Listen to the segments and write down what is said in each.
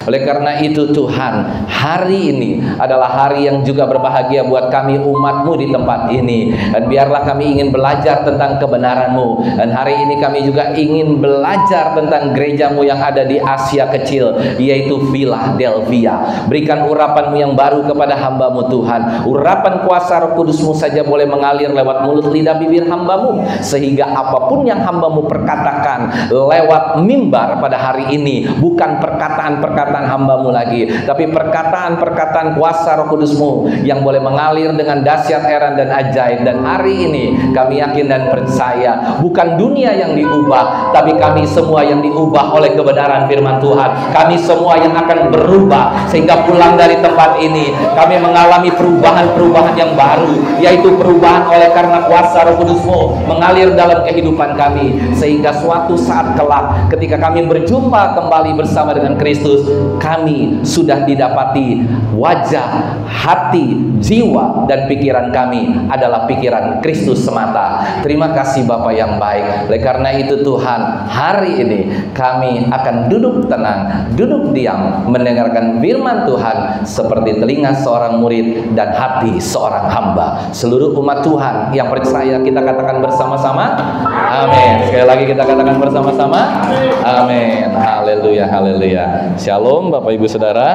Oleh karena itu Tuhan, hari ini adalah hari yang juga berbahagia buat kami umat-Mu di tempat ini. Dan biarlah kami ingin belajar tentang kebenaran-Mu. Dan hari ini kami juga ingin belajar tentang gereja-Mu yang ada di Asia Kecil, yaitu Philadelphia. Berikan urapan-Mu yang baru kepada hamba-Mu Tuhan. Urapan kuasa Roh Kudus-Mu saja boleh mengalir lewat mulut lidah bibir hamba-Mu, sehingga apapun yang hamba-Mu perkatakan lewat mimbar pada hari ini bukan perkataan-perkataan hamba-Mu lagi, tapi perkataan-perkataan kuasa Roh Kudus-Mu yang boleh mengalir dengan dahsyat, heran dan ajaib. Dan hari ini kami yakin dan percaya bukan dunia yang diubah, tapi kami semua yang diubah oleh kebenaran firman Tuhan. Kami semua yang akan berubah, sehingga pulang dari tempat ini kami mengalami perubahan-perubahan yang baru, yaitu perubahan oleh karena kuasa Roh Kudus-Mu mengalir dalam kehidupan kami, sehingga suatu saat kelak ketika kami berjumpa kembali bersama dengan Kristus, kami sudah didapati wajah, hati, jiwa, dan pikiran kami adalah pikiran Kristus semata. Terima kasih Bapa yang baik. Oleh karena itu Tuhan, hari ini kami akan duduk tenang, duduk diam, mendengarkan firman Tuhan seperti telinga seorang murid dan hati seorang hamba. Seluruh umat Tuhan yang percaya kita katakan bersama-sama, amin. Sekali lagi kita katakan bersama-sama, amin. Haleluya, haleluya. Shalom Bapak Ibu Saudara.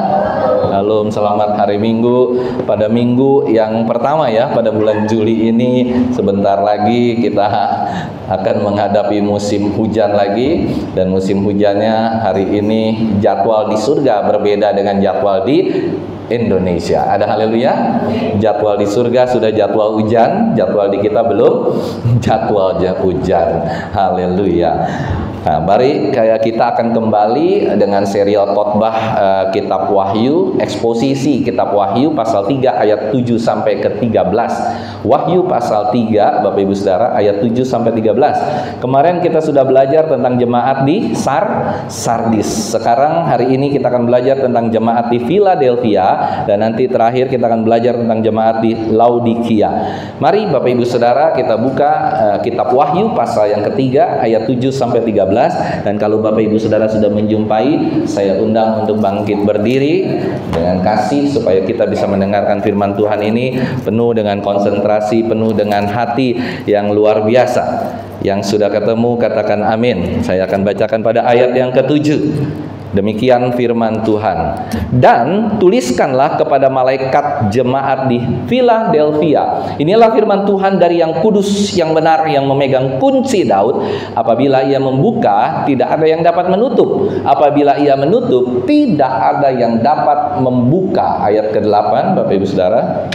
Shalom, selamat hari Minggu. Pada minggu yang pertama ya, pada bulan Juli ini, sebentar lagi kita akan menghadapi musim hujan lagi. Dan musim hujannya hari ini jadwal di surga berbeda dengan jadwal di Indonesia. Ada haleluya. Jadwal di surga sudah jadwal hujan, jadwal di kita belum jadwal hujan. Haleluya. Nah, mari kita akan kembali dengan serial khotbah kitab Wahyu, eksposisi kitab Wahyu pasal 3 ayat 7 sampai ke 13. Wahyu pasal 3 Bapak Ibu Saudara ayat 7 sampai 13. Kemarin kita sudah belajar tentang jemaat di Sardis. Sekarang hari ini kita akan belajar tentang jemaat di Philadelphia, dan nanti terakhir kita akan belajar tentang jemaat di Laodikia. Mari Bapak Ibu Saudara kita buka kitab Wahyu pasal yang ketiga ayat 7 sampai 13. Dan kalau Bapak Ibu Saudara sudah menjumpai, saya undang untuk bangkit berdiri dengan kasih supaya kita bisa mendengarkan firman Tuhan ini penuh dengan konsentrasi, penuh dengan hati yang luar biasa. Yang sudah ketemu katakan amin. Saya akan bacakan pada ayat yang ke-7. Demikian firman Tuhan. Dan tuliskanlah kepada malaikat jemaat di Philadelphia. Inilah firman Tuhan dari yang kudus, yang benar, yang memegang kunci Daud. Apabila ia membuka, tidak ada yang dapat menutup. Apabila ia menutup, tidak ada yang dapat membuka. Ayat ke-8 Bapak Ibu Saudara.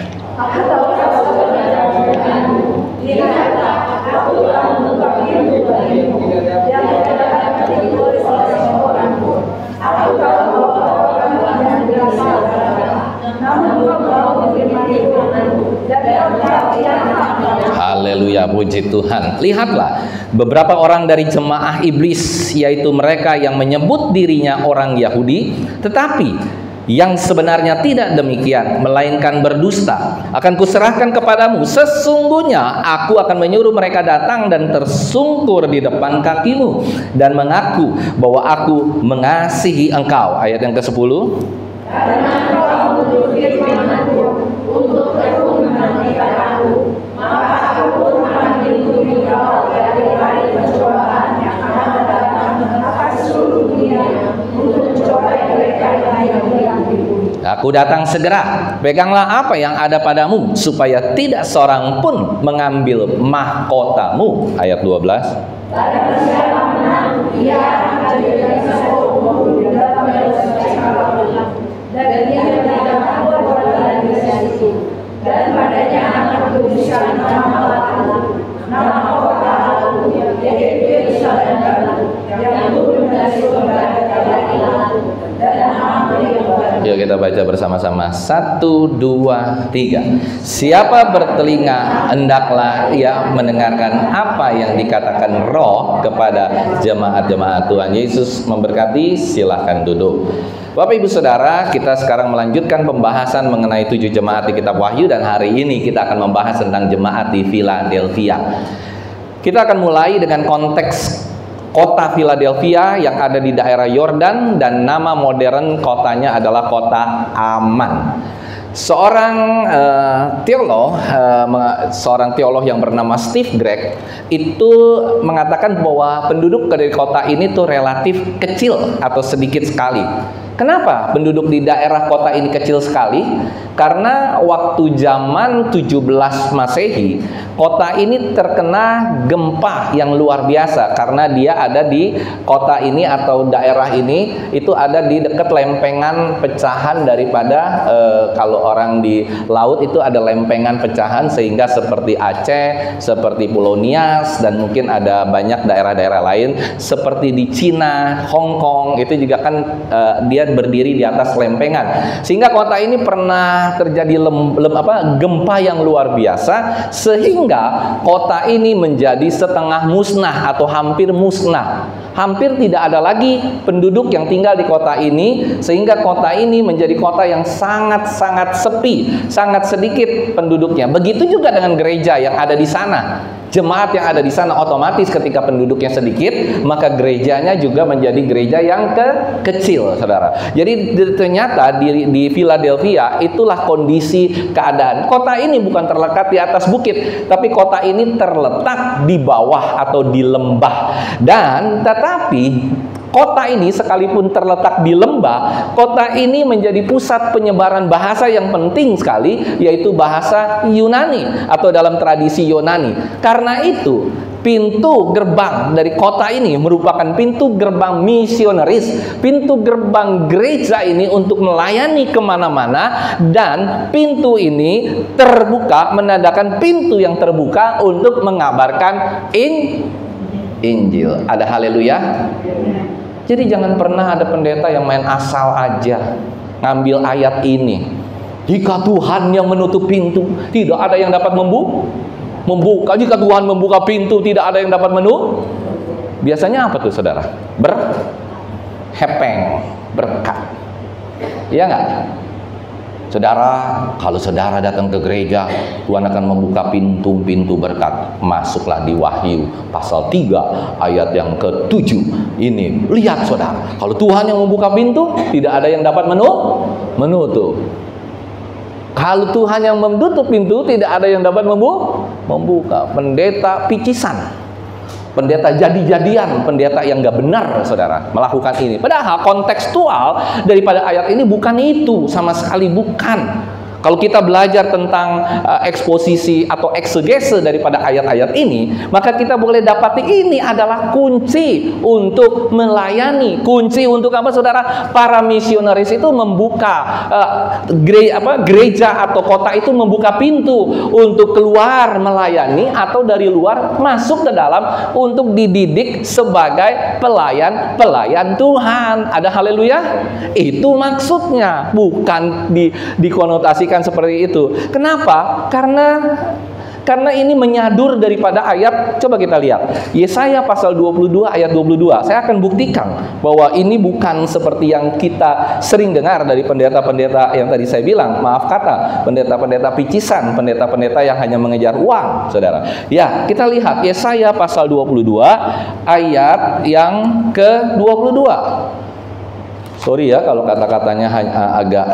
Haleluya, puji Tuhan. Lihatlah, beberapa orang dari jemaah iblis, yaitu mereka yang menyebut dirinya orang Yahudi, tetapi yang sebenarnya tidak demikian, melainkan berdusta, akan kuserahkan kepadamu. Sesungguhnya aku akan menyuruh mereka datang dan tersungkur di depan kakimu dan mengaku bahwa aku mengasihi engkau. Ayat yang ke-10. Karena engkau menuruti firman-Ku untuk tekun menantikan aku, maka aku pun akan melindungi engkau dari hari pencobaan yang akan datang atas seluruh dunia untuk mencobai mereka yang beriman. Aku datang segera. Peganglah apa yang ada padamu, supaya tidak seorang pun mengambil mahkotamu. Ayat 12. Barang siapa menang, ia akan menjadi seorang dalam dan dia tidak keluar dari gereja itu, dan padanya akan berbicara nama Allah, nama Allah, yaitu Yerusalem yang turun dari surga dari lalu, dan nama yang baru. Yuk kita baca bersama-sama. 1, 2, 3. Siapa bertelinga, hendaklah ia mendengarkan apa yang dikatakan Roh kepada jemaat-jemaat Tuhan. Yesus memberkati. Silahkan duduk. Bapak Ibu Saudara, kita sekarang melanjutkan pembahasan mengenai 7 jemaat di kitab Wahyu, dan hari ini kita akan membahas tentang jemaat di Philadelphia. Kita akan mulai dengan konteks kota Philadelphia yang ada di daerah Yordan, dan nama modern kotanya adalah kota Aman. Seorang teolog yang bernama Steve Gregg itu mengatakan bahwa penduduk dari kota ini tuh relatif kecil atau sedikit sekali. Kenapa penduduk di daerah kota ini kecil sekali? Karena waktu zaman 17 Masehi, kota ini terkena gempa yang luar biasa, karena dia ada di kota ini atau daerah ini itu ada di dekat lempengan pecahan daripada kalau orang di laut itu ada lempengan pecahan, sehingga seperti Aceh, seperti Pulau Nias, dan mungkin ada banyak daerah-daerah lain seperti di Cina, Hong Kong, itu juga kan dia berdiri di atas lempengan, sehingga kota ini pernah terjadi gempa yang luar biasa, sehingga kota ini menjadi setengah musnah atau hampir musnah. Hampir tidak ada lagi penduduk yang tinggal di kota ini, sehingga kota ini menjadi kota yang sangat-sangat sepi, sangat sedikit penduduknya. Begitu juga dengan gereja yang ada di sana. Jemaat yang ada di sana otomatis ketika penduduknya sedikit, maka gerejanya juga menjadi gereja yang kecil, saudara. Jadi ternyata di Philadelphia itulah kondisi keadaan. Kota ini bukan terletak di atas bukit, tapi kota ini terletak di bawah atau di lembah. Dan tetapi kota ini sekalipun terletak di lembah, kota ini menjadi pusat penyebaran bahasa yang penting sekali, yaitu bahasa Yunani atau dalam tradisi Yunani. Karena itu, pintu gerbang dari kota ini merupakan pintu gerbang misionaris, pintu gerbang gereja ini untuk melayani kemana-mana, dan pintu ini terbuka, menandakan pintu yang terbuka untuk mengabarkan Injil. Ada haleluya. Jadi jangan pernah ada pendeta yang main asal aja ngambil ayat ini. Jika Tuhan yang menutup pintu, tidak ada yang dapat membuka. Jika Tuhan membuka pintu, tidak ada yang dapat menutup. Biasanya apa tuh, saudara? Berhepeng, berkat. Iya nggak? Saudara, kalau saudara datang ke gereja, Tuhan akan membuka pintu-pintu berkat. Masuklah di Wahyu pasal 3 ayat yang ke-7. Ini, lihat saudara, kalau Tuhan yang membuka pintu, tidak ada yang dapat menutup. Kalau Tuhan yang menutup pintu, tidak ada yang dapat membuka. Pendeta picisan, pendeta jadi-jadian, pendeta yang gak benar, saudara, melakukan ini. Padahal kontekstual daripada ayat ini bukan itu, sama sekali bukan. Kalau kita belajar tentang eksposisi atau eksegese daripada ayat-ayat ini, maka kita boleh dapati ini adalah kunci untuk melayani. Kunci untuk apa, saudara? Para misionaris itu membuka gereja atau kota itu membuka pintu untuk keluar melayani, atau dari luar masuk ke dalam untuk dididik sebagai pelayan Tuhan. Ada haleluya? Itu maksudnya, bukan dikonotasikan seperti itu. Kenapa? Karena ini menyadur daripada ayat. Coba kita lihat Yesaya pasal 22 ayat 22. Saya akan buktikan bahwa ini bukan seperti yang kita sering dengar dari pendeta-pendeta yang tadi saya bilang, maaf kata, pendeta-pendeta picisan, pendeta-pendeta yang hanya mengejar uang, saudara. Ya, kita lihat Yesaya pasal 22 ayat yang ke-22. Sorry ya kalau kata-katanya agak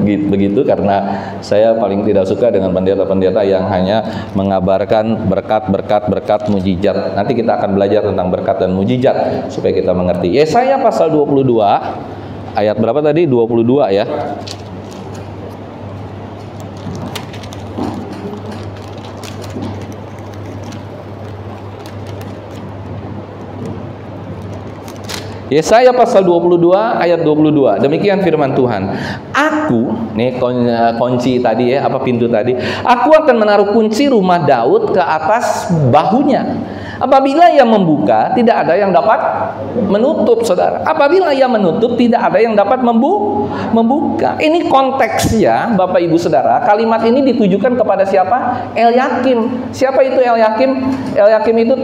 begitu, karena saya paling tidak suka dengan pendeta-pendeta yang hanya mengabarkan berkat, mujizat. Nanti kita akan belajar tentang berkat dan mujizat supaya kita mengerti. Yesaya pasal 22 ayat berapa tadi? 22 ya. Yesaya pasal 22 ayat 22. Demikian firman Tuhan. Aku, nih kunci tadi ya, apa pintu tadi. Aku akan menaruh kunci rumah Daud ke atas bahunya. Apabila ia membuka, tidak ada yang dapat menutup, saudara. Apabila ia menutup, tidak ada yang dapat membuka. Ini konteksnya, Bapak Ibu Saudara. Kalimat ini ditujukan kepada siapa? Elyakim. Siapa itu Elyakim? Elyakim itu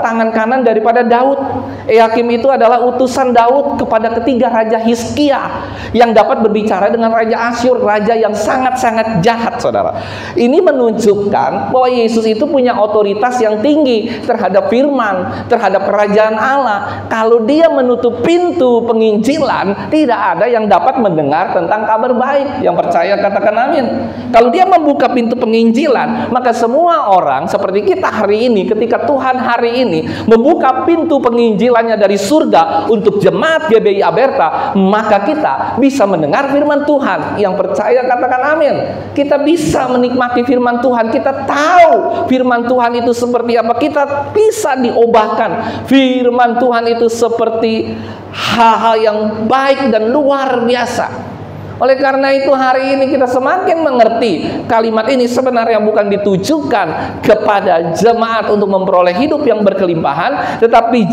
tangan kanan daripada Daud. Elyakim itu adalah utusan Daud kepada ketiga raja Hizkia yang dapat berbicara dengan raja Asyur, raja yang sangat-sangat jahat, saudara. Ini menunjukkan bahwa Yesus itu punya otoritas yang tinggi terhadap firman, terhadap kerajaan Allah. Kalau dia menutup pintu penginjilan, tidak ada yang dapat mendengar tentang kabar baik. Yang percaya katakan amin. Kalau dia membuka pintu penginjilan, maka semua orang seperti kita hari ini, ketika Tuhan hari ini membuka pintu penginjilannya dari surga untuk jemaat GBI Aberta, maka kita bisa mendengar firman Tuhan. Yang percaya katakan amin. Kita bisa menikmati firman Tuhan. Kita tahu firman Tuhan itu seperti apa. Kita bisa diubahkan. Firman Tuhan itu seperti hal-hal yang baik dan luar biasa. Oleh karena itu hari ini kita semakin mengerti kalimat ini sebenarnya bukan ditujukan kepada jemaat untuk memperoleh hidup yang berkelimpahan, tetapi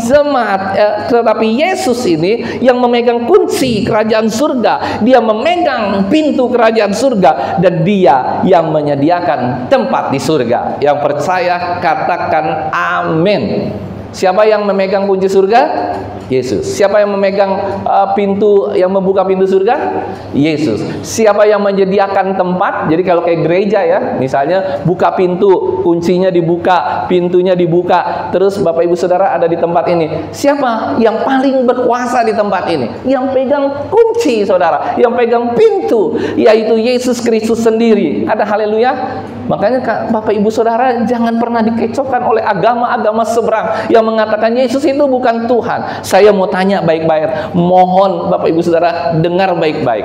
tetapi Yesus ini yang memegang kunci kerajaan surga. Dia memegang pintu kerajaan surga dan dia yang menyediakan tempat di surga. Yang percaya katakan amin. Siapa yang memegang kunci surga? Yesus. Siapa yang memegang pintu, yang membuka pintu surga? Yesus. Siapa yang menyediakan tempat? Jadi kalau kayak gereja ya, misalnya buka pintu, kuncinya dibuka, pintunya dibuka, terus Bapak Ibu Saudara ada di tempat ini. Siapa yang paling berkuasa di tempat ini? Yang pegang kunci, saudara, yang pegang pintu, yaitu Yesus Kristus sendiri. Ada haleluya. Makanya Bapak Ibu Saudara jangan pernah dikecohkan oleh agama-agama seberang yang mengatakan Yesus itu bukan Tuhan. Saya mau tanya baik-baik. Mohon Bapak Ibu Saudara dengar baik-baik.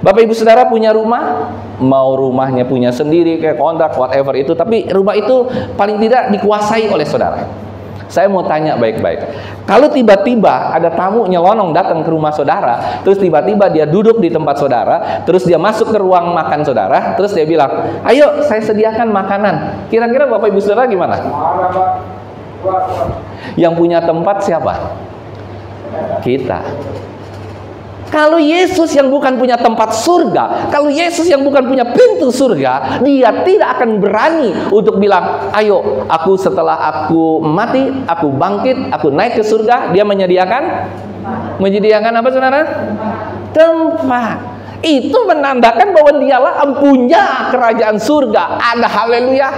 Bapak Ibu Saudara punya rumah, mau rumahnya punya sendiri kayak kontrak whatever itu, tapi rumah itu paling tidak dikuasai oleh saudara. Saya mau tanya baik-baik. Kalau tiba-tiba ada tamu nyelonong datang ke rumah saudara, terus tiba-tiba dia duduk di tempat saudara, terus dia masuk ke ruang makan saudara, terus dia bilang, ayo saya sediakan makanan. Kira-kira Bapak Ibu Saudara gimana? Yang punya tempat siapa? Kita. Kalau Yesus yang bukan punya tempat surga, kalau Yesus yang bukan punya pintu surga, dia tidak akan berani untuk bilang, ayo aku setelah aku mati, aku bangkit, aku naik ke surga. Dia menyediakan apa saudara? Tempat. Itu menandakan bahwa dialah empunya kerajaan surga. Ada haleluya.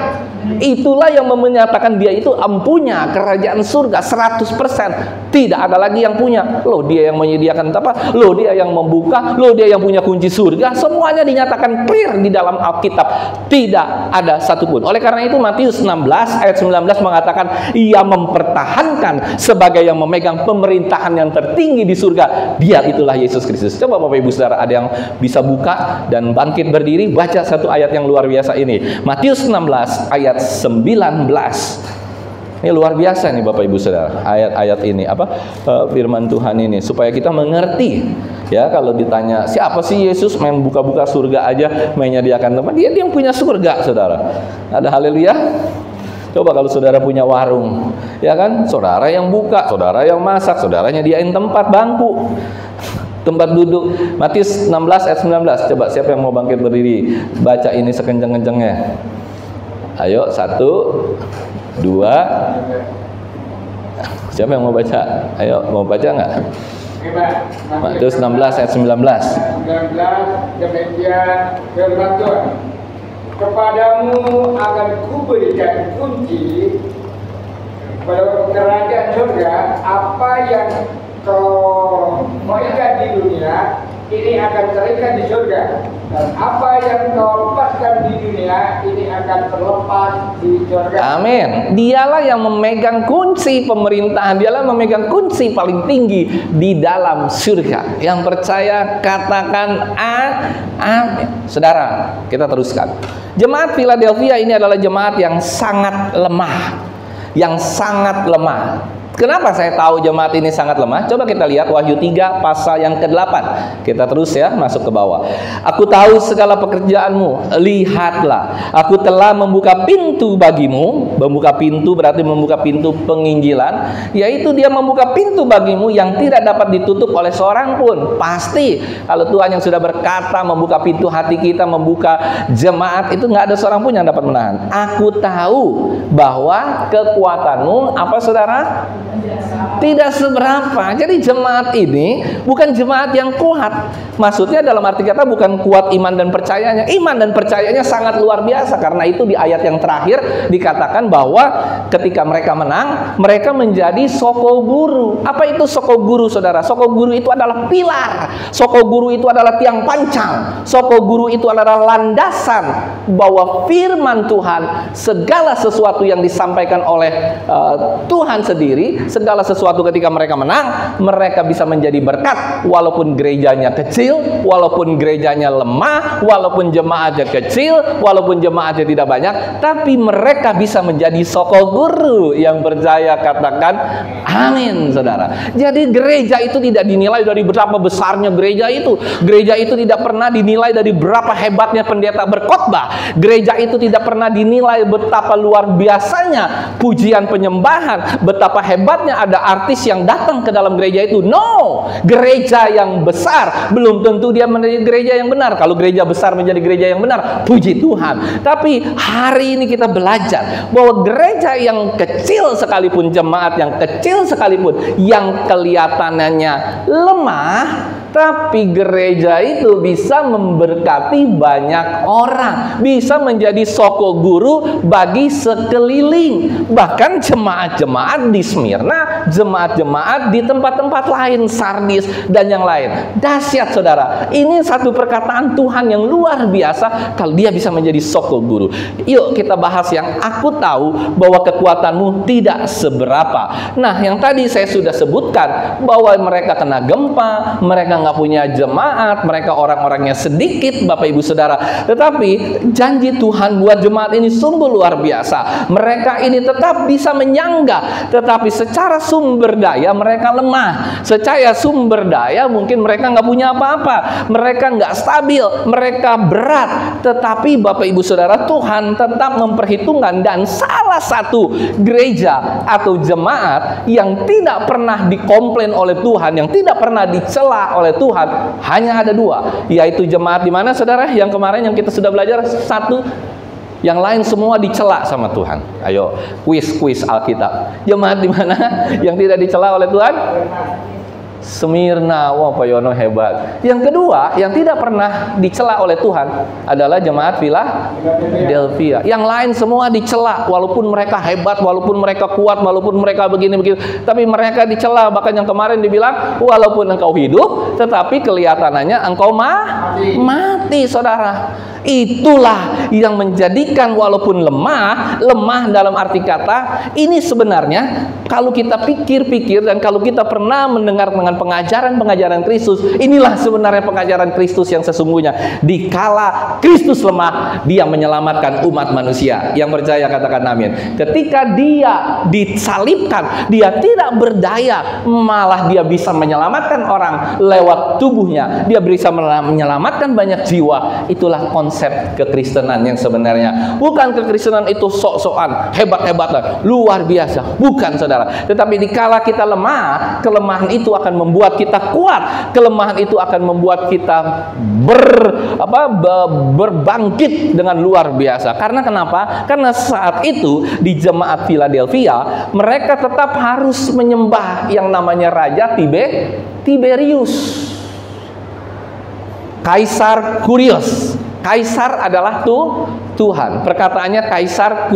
Itulah yang menyatakan dia itu empunya kerajaan surga 100%. Tidak ada lagi yang punya. Loh, dia yang menyediakan apa? Loh, dia yang membuka. Loh, dia yang punya kunci surga. Semuanya dinyatakan clear di dalam Alkitab. Tidak ada satupun. Oleh karena itu Matius 16 ayat 19 mengatakan ia mempertahankan sebagai yang memegang pemerintahan yang tertinggi di surga. Dia itulah Yesus Kristus. Coba Bapak Ibu Saudara ada yang bisa buka dan bangkit berdiri, baca satu ayat yang luar biasa ini. Matius 16 ayat 19. Ini luar biasa nih Bapak Ibu Saudara. Ayat-ayat ini firman Tuhan ini supaya kita mengerti. Ya, kalau ditanya siapa sih Yesus main buka-buka surga aja, menyediakan tempat, dia yang punya surga, Saudara. Ada haleluya. Coba kalau saudara punya warung, ya kan? Saudara yang buka, saudara yang masak, saudara nyediain tempat bangku, tempat duduk. Matius 16 ayat 19. Coba siapa yang mau bangkit berdiri, baca ini sekenceng-kencengnya. Ayo, 1, 2. Siapa yang mau baca? Ayo, mau baca nggak? Matius 16 ayat 19. Demikian firman Tuhan. Kepadamu akan kuberikan kunci pada kerajaan surga. Apa yang kau terikat di dunia ini akan terikat di surga, dan apa yang kau lepaskan di dunia ini akan terlepas di surga. Amin. Dialah yang memegang kunci pemerintahan, dialah memegang kunci paling tinggi di dalam surga. Yang percaya katakan amin. Saudara, kita teruskan. Jemaat Philadelphia ini adalah jemaat yang sangat lemah, Kenapa saya tahu jemaat ini sangat lemah? Coba kita lihat Wahyu 3 pasal yang ke-8. Kita terus ya, masuk ke bawah. Aku tahu segala pekerjaanmu. Lihatlah, aku telah membuka pintu bagimu. Membuka pintu berarti membuka pintu penginjilan, yaitu dia membuka pintu bagimu yang tidak dapat ditutup oleh seorang pun. Pasti kalau Tuhan yang sudah berkata membuka pintu hati kita, membuka jemaat, itu nggak ada seorang pun yang dapat menahan. Aku tahu bahwa kekuatanmu apa saudara? Tidak seberapa. Jadi jemaat ini bukan jemaat yang kuat. Maksudnya dalam arti kata bukan kuat iman dan percayanya. Iman dan percayanya sangat luar biasa. Karena itu di ayat yang terakhir dikatakan bahwa ketika mereka menang, mereka menjadi sokoguru. Apa itu sokoguru, saudara? Sokoguru itu adalah pilar. Sokoguru itu adalah tiang pancang. Sokoguru itu adalah landasan bahwa firman Tuhan, segala sesuatu yang disampaikan oleh Tuhan sendiri, segala sesuatu ketika mereka menang, mereka bisa menjadi berkat. Walaupun gerejanya kecil, walaupun gerejanya lemah, walaupun jemaatnya kecil, walaupun jemaatnya tidak banyak, tapi mereka bisa menjadi sokoguru. Yang percaya katakan amin, saudara. Jadi gereja itu tidak dinilai dari berapa besarnya gereja itu. Gereja itu tidak pernah dinilai dari berapa hebatnya pendeta berkhotbah. Gereja itu tidak pernah dinilai betapa luar biasanya pujian penyembahan, betapa hebatnya ada artis yang datang ke dalam gereja itu. No, gereja yang besar belum tentu dia menjadi gereja yang benar. Kalau gereja besar menjadi gereja yang benar, puji Tuhan. Tapi hari ini kita belajar bahwa gereja yang kecil sekalipun, jemaat yang kecil sekalipun, yang kelihatannya lemah, tapi gereja itu bisa memberkati banyak orang, bisa menjadi sokoguru bagi sekeliling. Bahkan jemaat-jemaat di Smyrna, jemaat-jemaat di tempat-tempat lain, Sardis dan yang lain. Dahsyat, saudara. Ini satu perkataan Tuhan yang luar biasa kalau dia bisa menjadi sokoguru. Yuk kita bahas yang aku tahu bahwa kekuatanmu tidak seberapa. Nah, yang tadi saya sudah sebutkan bahwa mereka kena gempa, mereka nggak punya jemaat, mereka orang-orangnya sedikit, Bapak Ibu Saudara. Tetapi janji Tuhan buat jemaat ini sungguh luar biasa. Mereka ini tetap bisa menyangga, tetapi secara sumber daya mereka lemah. Secara sumber daya mungkin mereka nggak punya apa-apa, mereka nggak stabil, mereka berat. Tetapi Bapak Ibu Saudara, Tuhan tetap memperhitungkan. Dan salah satu gereja atau jemaat yang tidak pernah dikomplain oleh Tuhan, yang tidak pernah dicela oleh Tuhan, hanya ada dua, yaitu jemaat di mana, saudara? Yang kemarin yang kita sudah belajar, satu. Yang lain semua dicela sama Tuhan. Ayo, kuis Alkitab. Jemaat di mana yang tidak dicela oleh Tuhan? Smyrna. Wah, Pak Yono hebat. Yang kedua, yang tidak pernah dicela oleh Tuhan adalah jemaat Philadelphia. Yang lain semua dicela, walaupun mereka hebat, walaupun mereka kuat, walaupun mereka begini-begini, tapi mereka dicela. Bahkan yang kemarin dibilang, walaupun engkau hidup, tetapi kelihatannya engkau mati, saudara. Itulah yang menjadikan walaupun lemah dalam arti kata, ini sebenarnya kalau kita pikir-pikir dan kalau kita pernah mendengar dengan pengajaran Kristus, inilah sebenarnya pengajaran Kristus yang sesungguhnya. Dikala Kristus lemah, dia menyelamatkan umat manusia. Yang percaya katakan amin. Ketika dia disalibkan, dia tidak berdaya, malah dia bisa menyelamatkan orang lewat tubuhnya. Dia bisa menyelamatkan banyak jiwa. Itulah konsep kekristenan yang sebenarnya. Bukan kekristenan itu sok-sokan, hebat-hebatan, luar biasa. Bukan, saudara. Tetapi dikala kita lemah, kelemahan itu akan membuat kita kuat. Kelemahan itu akan membuat kita berbangkit dengan luar biasa. Karena kenapa? Karena saat itu di jemaat Philadelphia, mereka tetap harus menyembah yang namanya Raja Tiberius, Kaisar Kurius. Kaisar adalah Tuhan. Perkataannya Kaisar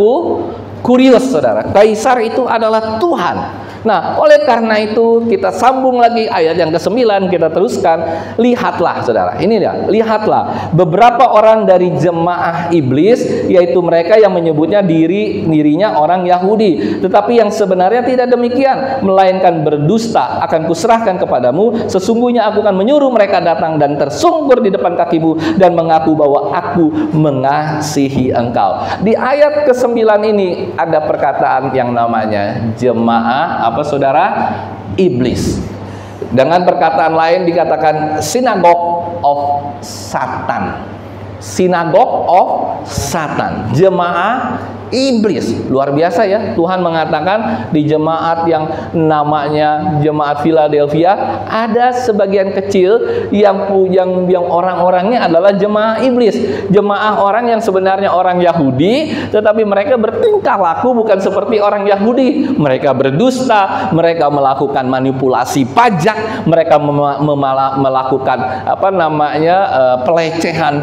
Kurius, saudara. Kaisar itu adalah Tuhan. Nah, oleh karena itu kita sambung lagi ayat yang ke-9, kita teruskan. Lihatlah, saudara. Ini dia. Lihatlah beberapa orang dari jemaah iblis, yaitu mereka yang menyebutnya dirinya orang Yahudi, tetapi yang sebenarnya tidak demikian, melainkan berdusta. Akan kuserahkan kepadamu. Sesungguhnya aku akan menyuruh mereka datang dan tersungkur di depan kakimu dan mengaku bahwa aku mengasihi engkau. Di ayat ke-9 ini ada perkataan yang namanya jemaah saudara? Iblis. Dengan perkataan lain dikatakan synagogue of Satan. Synagogue of Satan, jemaah iblis. Luar biasa ya, Tuhan mengatakan di jemaat yang namanya jemaat Philadelphia ada sebagian kecil yang orang-orangnya adalah jemaah iblis, jemaah orang yang sebenarnya orang Yahudi, tetapi mereka bertingkah laku bukan seperti orang Yahudi. Mereka berdusta, mereka melakukan manipulasi pajak, mereka melakukan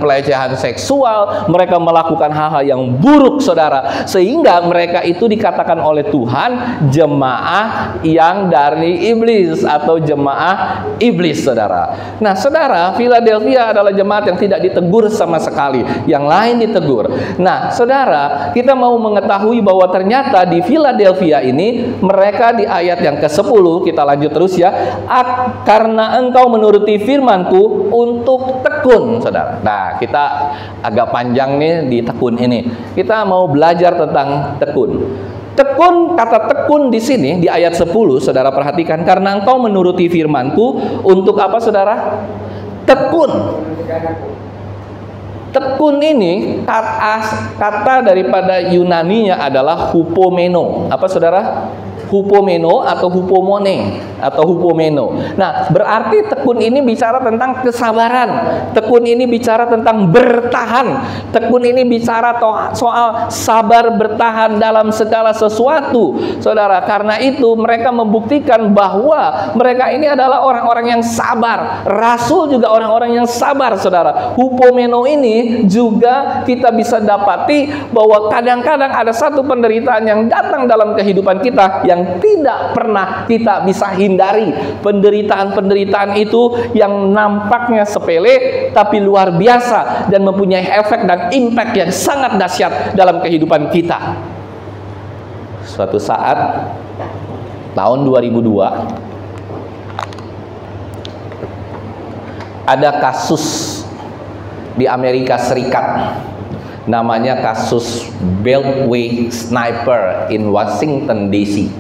pelecehan seksual, mereka melakukan hal-hal yang buruk, saudara. Sehingga mereka itu dikatakan oleh Tuhan jemaah yang dari iblis atau jemaah iblis, saudara. Nah, saudara, Philadelphia adalah jemaat yang tidak ditegur sama sekali, yang lain ditegur. Nah, saudara, kita mau mengetahui bahwa ternyata di Philadelphia ini mereka di ayat yang ke-10, kita lanjut terus ya, karena engkau menuruti firman-Ku untuk tekun, saudara. Nah, kita agak panjang nih di tekun ini. Kita mau belajar tentang tekun. Tekun, kata tekun di sini di ayat 10, saudara perhatikan, karena engkau menuruti firman-Ku untuk apa, saudara? Tekun. Tekun ini kata daripada Yunaninya adalah hupomeno. Apa, saudara? Hupomeno atau hupomone atau hupomeno. Nah, berarti tekun ini bicara tentang kesabaran. Tekun ini bicara tentang bertahan. Tekun ini bicara soal sabar bertahan dalam segala sesuatu, saudara. Karena itu mereka membuktikan bahwa mereka ini adalah orang-orang yang sabar. Rasul juga orang-orang yang sabar, saudara. Hupomeno ini juga kita bisa dapati bahwa kadang-kadang ada satu penderitaan yang datang dalam kehidupan kita yang tidak pernah kita bisa hindari. Penderitaan-penderitaan itu yang nampaknya sepele tapi luar biasa dan mempunyai efek dan impact yang sangat dahsyat dalam kehidupan kita. Suatu saat tahun 2002 ada kasus di Amerika Serikat, namanya kasus Beltway Sniper in Washington DC.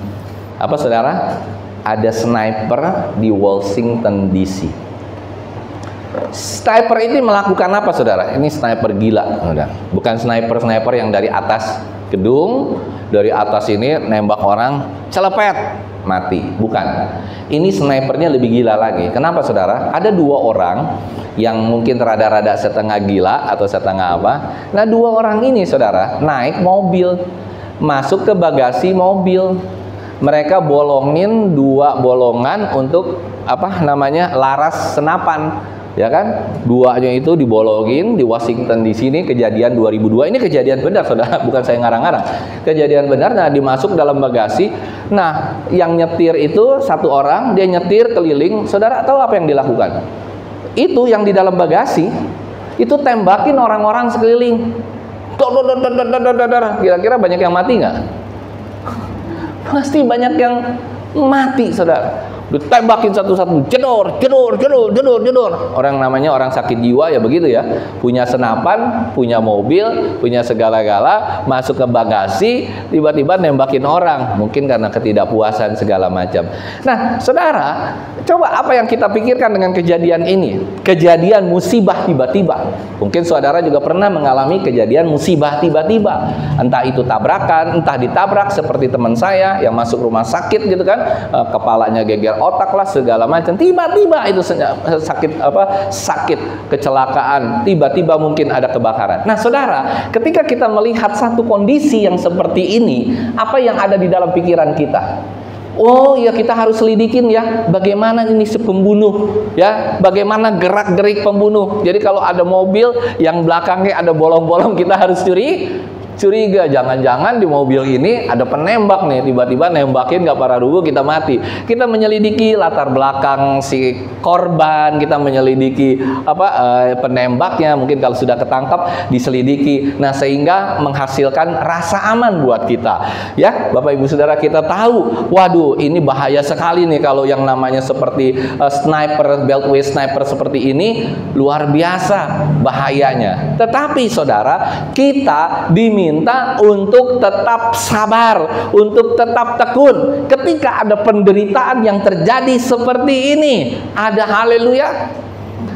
Apa, saudara? Ada sniper di Washington DC. Sniper ini melakukan apa, saudara? Ini sniper gila, bukan sniper yang dari atas gedung, dari atas ini nembak orang, celepet, mati. Bukan. Ini snipernya lebih gila lagi. Kenapa, saudara? Ada dua orang yang mungkin rada-rada setengah gila atau setengah apa. Nah, dua orang ini, saudara, naik mobil, masuk ke bagasi mobil. Mereka bolongin dua bolongan untuk laras senapan, ya kan? Duanya itu dibolongin di Washington di sini, kejadian 2002. Ini kejadian benar, saudara, bukan saya ngarang-ngarang. Kejadian benar. Nah, dimasuk dalam bagasi. Nah, yang nyetir itu satu orang, dia nyetir keliling. Saudara tahu apa yang dilakukan? Itu yang di dalam bagasi itu tembakin orang-orang sekeliling. Kira-kira banyak yang mati nggak? Pasti banyak yang mati, saudara. Ditembakin satu-satu, jedor. Orang namanya orang sakit jiwa ya begitu ya. Punya senapan, punya mobil, punya segala-gala, masuk ke bagasi, tiba-tiba nembakin orang. Mungkin karena ketidakpuasan segala macam. Nah, saudara, coba apa yang kita pikirkan dengan kejadian ini? Kejadian musibah tiba-tiba. Mungkin saudara juga pernah mengalami kejadian musibah tiba-tiba. Entah itu tabrakan, entah ditabrak seperti teman saya yang masuk rumah sakit gitu kan, kepalanya geger otak lah segala macam, tiba-tiba itu sakit kecelakaan, tiba-tiba mungkin ada kebakaran. Nah, saudara, ketika kita melihat satu kondisi yang seperti ini, apa yang ada di dalam pikiran kita? Oh ya, kita harus selidikin ya, bagaimana ini si pembunuh ya, bagaimana gerak-gerik pembunuh. Jadi kalau ada mobil yang belakangnya ada bolong-bolong, kita harus curiga, jangan-jangan di mobil ini ada penembak nih, tiba-tiba nembakin gak parah dulu, kita mati. Kita menyelidiki latar belakang si korban, kita menyelidiki penembaknya, mungkin kalau sudah ketangkap diselidiki. Nah, sehingga menghasilkan rasa aman buat kita. Ya, Bapak Ibu Saudara, kita tahu, waduh, ini bahaya sekali nih kalau yang namanya seperti sniper, Beltway sniper seperti ini, luar biasa bahayanya. Tetapi saudara, kita diminta untuk tetap sabar, untuk tetap tekun ketika ada penderitaan yang terjadi seperti ini. Ada haleluya.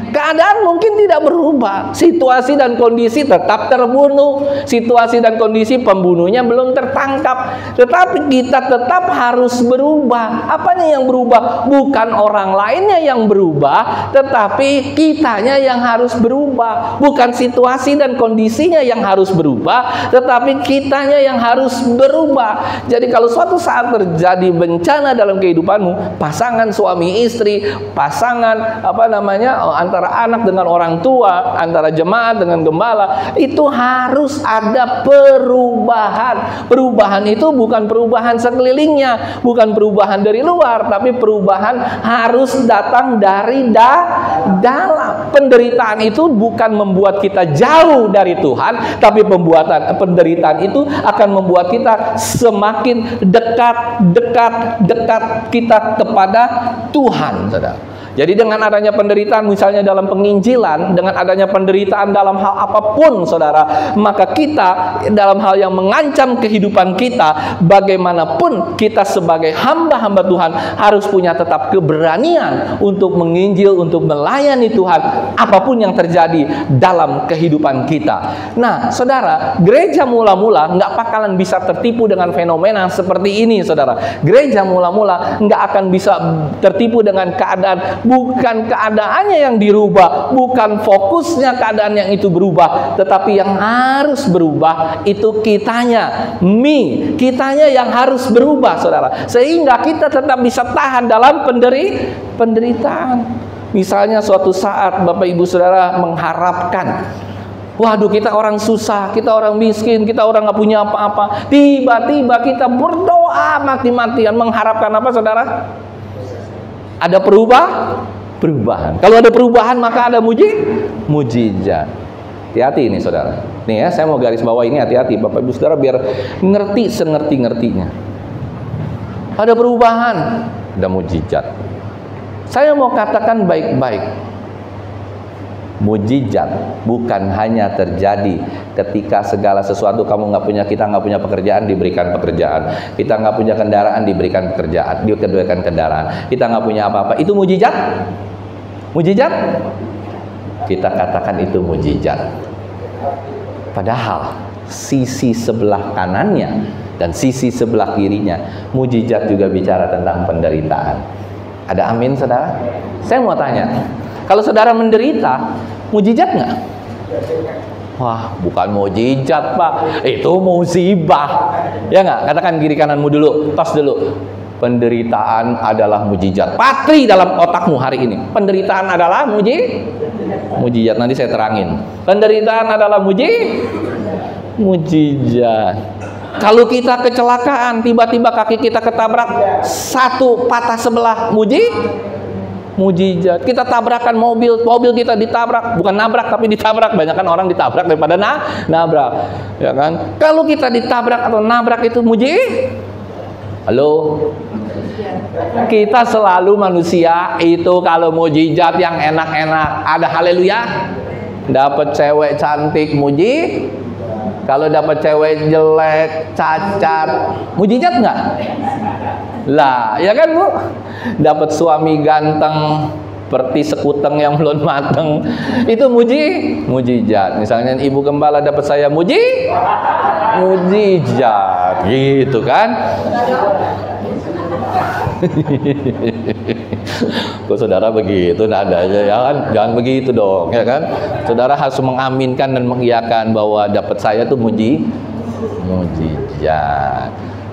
Keadaan mungkin tidak berubah, situasi dan kondisi tetap terbunuh, situasi dan kondisi pembunuhnya belum tertangkap, tetapi kita tetap harus berubah. Apanya yang berubah? Bukan orang lainnya yang berubah, tetapi kitanya yang harus berubah. Bukan situasi dan kondisinya yang harus berubah, tetapi kitanya yang harus berubah. Jadi kalau suatu saat terjadi bencana dalam kehidupanmu, pasangan suami istri, pasangan antara anak dengan orang tua, antara jemaat dengan gembala, itu harus ada perubahan. Perubahan itu bukan perubahan sekelilingnya, bukan perubahan dari luar, tapi perubahan harus datang dari dalam. Penderitaan itu bukan membuat kita jauh dari Tuhan, tapi penderitaan itu akan membuat kita semakin dekat kita kepada Tuhan, saudara. Jadi dengan adanya penderitaan, misalnya dalam penginjilan, dengan adanya penderitaan dalam hal apapun, saudara, maka kita dalam hal yang mengancam kehidupan kita, bagaimanapun kita sebagai hamba-hamba Tuhan harus punya tetap keberanian untuk menginjil, untuk melayani Tuhan, apapun yang terjadi dalam kehidupan kita. Nah, saudara, gereja mula-mula nggak bakalan bisa tertipu dengan fenomena seperti ini, saudara. Gereja mula-mula nggak akan bisa tertipu dengan keadaan. Bukan keadaannya yang dirubah, bukan fokusnya keadaan yang itu berubah, tetapi yang harus berubah itu kitanya, kitanya yang harus berubah, saudara, sehingga kita tetap bisa tahan dalam penderitaan. Misalnya suatu saat Bapak Ibu Saudara mengharapkan, waduh, kita orang susah, kita orang miskin, kita orang nggak punya apa-apa, tiba-tiba kita berdoa mati-matian mengharapkan apa, saudara? Ada perubahan. Kalau ada perubahan maka ada mujizat. Hati-hati ini, saudara. Nih ya, saya mau garis bawah ini, hati-hati Bapak Ibu Saudara, biar ngerti sengerti-ngertinya. Ada perubahan, ada mujizat. Saya mau katakan baik-baik. Mujizat bukan hanya terjadi ketika segala sesuatu kita nggak punya pekerjaan, diberikan pekerjaan. Kita nggak punya kendaraan, diberikan pekerjaan, diberikan kendaraan. Kita nggak punya apa-apa, itu mujizat? Mujizat? Kita katakan itu mujizat. Padahal sisi sebelah kanannya dan sisi sebelah kirinya, mujizat juga bicara tentang penderitaan. Ada amin, saudara? Saya mau tanya, kalau saudara menderita, mujizat nggak? Wah, bukan mujizat, Pak. Itu musibah. Ya nggak? Katakan kiri kananmu dulu, tos dulu. Penderitaan adalah mujizat. Patri dalam otakmu hari ini. Penderitaan adalah mujizat. Nanti saya terangin. Penderitaan adalah mujizat. Kalau kita kecelakaan, tiba-tiba kaki kita ketabrak, satu patah sebelah, mujizat. Kita tabrakan mobil kita ditabrak, bukan nabrak tapi ditabrak. Banyak kan orang ditabrak daripada nabrak, ya kan? Kalau kita ditabrak atau nabrak itu halo, kita selalu manusia itu kalau mujizat yang enak-enak, ada haleluya. Dapat cewek cantik, kalau dapat cewek jelek, cacat, mujizat nggak? Lah, ya kan, Bu? Dapat suami ganteng seperti sekuteng yang belum mateng, itu mujizat. Misalnya Ibu Gembala dapat saya mujizat, gitu kan? Kok saudara begitu nadanya, ya kan? Jangan begitu dong, ya kan? Saudara harus mengaminkan dan mengiyakan bahwa dapat saya itu mujizat.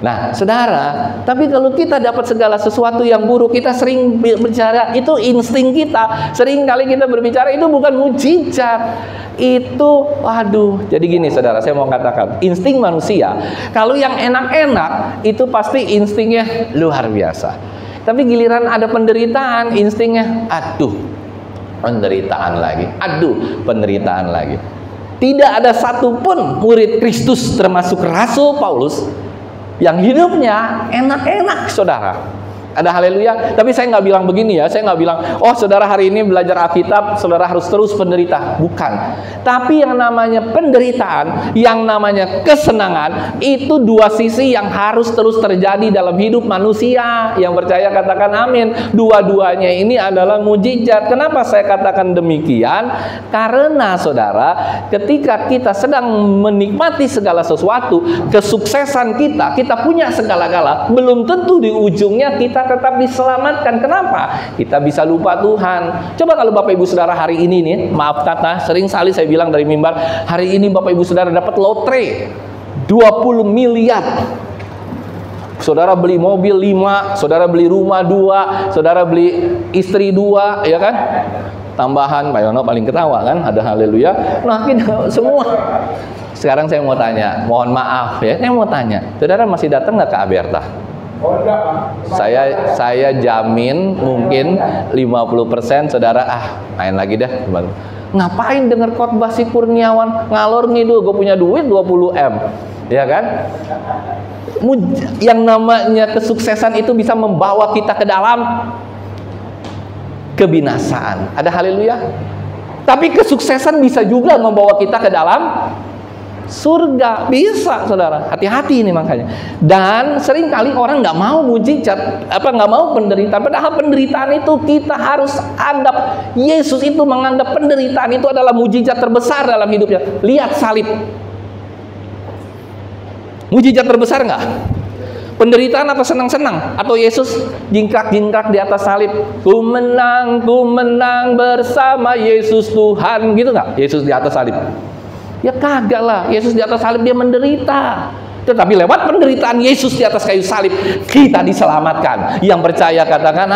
Nah, saudara, tapi kalau kita dapat segala sesuatu yang buruk, kita sering bicara, itu insting kita. Sering kali kita berbicara, itu bukan mujizat. Itu, waduh. Jadi gini, saudara, saya mau katakan, insting manusia, kalau yang enak-enak, itu pasti instingnya luar biasa. Tapi giliran ada penderitaan, instingnya, aduh, penderitaan lagi. Aduh, penderitaan lagi. Tidak ada satupun murid Kristus, termasuk Rasul Paulus, yang hidupnya enak-enak, saudara. Ada haleluya. Tapi saya nggak bilang begini ya. Saya nggak bilang, oh saudara hari ini belajar Alkitab, saudara harus terus penderita. Bukan. Tapi yang namanya penderitaan, yang namanya kesenangan, itu dua sisi yang harus terus terjadi dalam hidup manusia. Yang percaya katakan amin. Dua-duanya ini adalah mujizat. Kenapa saya katakan demikian? Karena saudara, ketika kita sedang menikmati segala sesuatu, kesuksesan kita punya segala-gala, belum tentu di ujungnya kita tetap diselamatkan. Kenapa? Kita bisa lupa Tuhan. Coba kalau Bapak Ibu Saudara hari ini nih, maaf kata, sering kali saya bilang dari mimbar, hari ini Bapak Ibu Saudara dapat lotre 20 miliar. Saudara beli mobil 5, saudara beli rumah 2, saudara beli istri 2, ya kan? Tambahan, Pak Yono paling ketawa kan? Ada haleluya. Nah, kita semua. Sekarang saya mau tanya, mohon maaf ya, saya mau tanya, saudara masih datang nggak ke Aberta? Saya jamin mungkin 50% saudara main lagi dah. Ngapain denger khotbah si Kurniawan ngalor ngidul, gue punya duit 20 M, ya kan? Yang namanya kesuksesan itu bisa membawa kita ke dalam kebinasaan. Ada haleluya. Tapi kesuksesan bisa juga membawa kita ke dalam surga. Bisa saudara, hati-hati ini makanya. Dan seringkali orang nggak mau mujizat, nggak mau penderitaan. Padahal penderitaan itu kita harus anggap, Yesus itu menganggap penderitaan itu adalah mujizat terbesar dalam hidupnya. Lihat salib, mujizat terbesar nggak? Penderitaan atau senang-senang? Atau Yesus jingkrak-jingkrak di atas salib, ku menang bersama Yesus Tuhan, gitu nggak? Yesus di atas salib? Ya kagak lah, Yesus di atas salib dia menderita. Tetapi lewat penderitaan Yesus di atas kayu salib, kita diselamatkan. Yang percaya katakan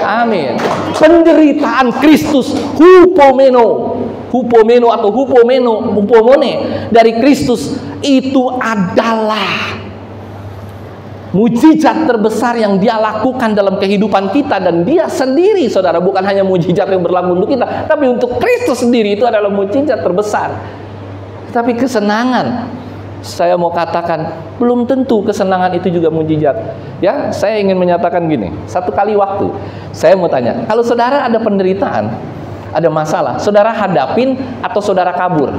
amin. Penderitaan Kristus, hupomeno atau hupomone dari Kristus, itu adalah mujizat terbesar yang dia lakukan dalam kehidupan kita. Dan dia sendiri saudara, bukan hanya mujizat yang berlaku untuk kita, tapi untuk Kristus sendiri itu adalah mujizat terbesar. Tapi kesenangan, saya mau katakan, belum tentu kesenangan itu juga mujizat. Ya, saya ingin menyatakan gini, satu kali waktu, saya mau tanya, kalau saudara ada penderitaan, ada masalah, saudara hadapin atau saudara kabur?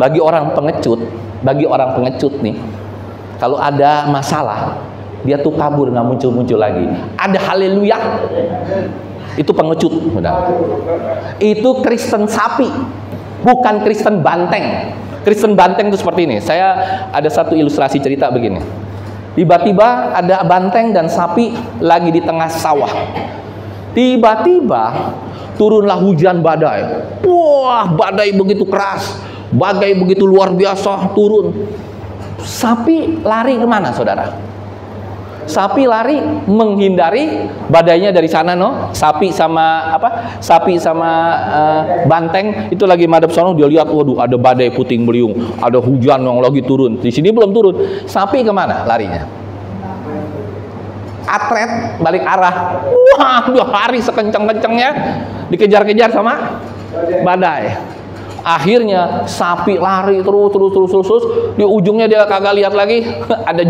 Bagi orang pengecut nih, kalau ada masalah, dia tuh kabur, nggak muncul-muncul lagi. Ada haleluya, itu pengecut. Itu Kristen sapi, bukan Kristen banteng. Kristen banteng itu seperti ini. Saya ada satu ilustrasi cerita begini. Tiba-tiba ada banteng dan sapi lagi di tengah sawah. Tiba-tiba turunlah hujan badai. Wah, badai begitu keras, badai begitu luar biasa turun. Sapi lari kemana saudara? Sapi lari menghindari badainya dari sana, no? Sapi sama banteng itu lagi madep sono, dia lihat, waduh, ada badai puting beliung, ada hujan yang lagi turun. Di sini belum turun. Sapi kemana larinya? Atlet balik arah. Wah, dia lari sekencang-kencangnya, dikejar-kejar sama badai. Akhirnya sapi lari terus, di ujungnya dia kagak lihat lagi ada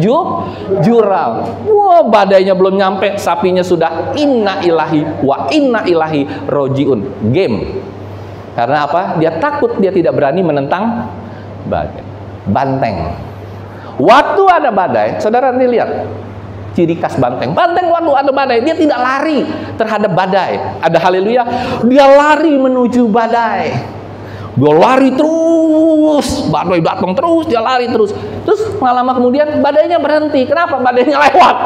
jurang. Wah, badainya belum nyampe, sapinya sudah inna ilahi wa inna ilahi rojiun, game. Karena apa? Dia takut, dia tidak berani menentang badai. Banteng. Waktu ada badai, saudara nanti lihat ciri khas banteng. Banteng waktu ada badai, dia tidak lari terhadap badai. Ada haleluya. Dia lari menuju badai. Dia lari terus, badai datang terus, dia lari terus. Terus lama kemudian badainya berhenti. Kenapa? Badainya lewat.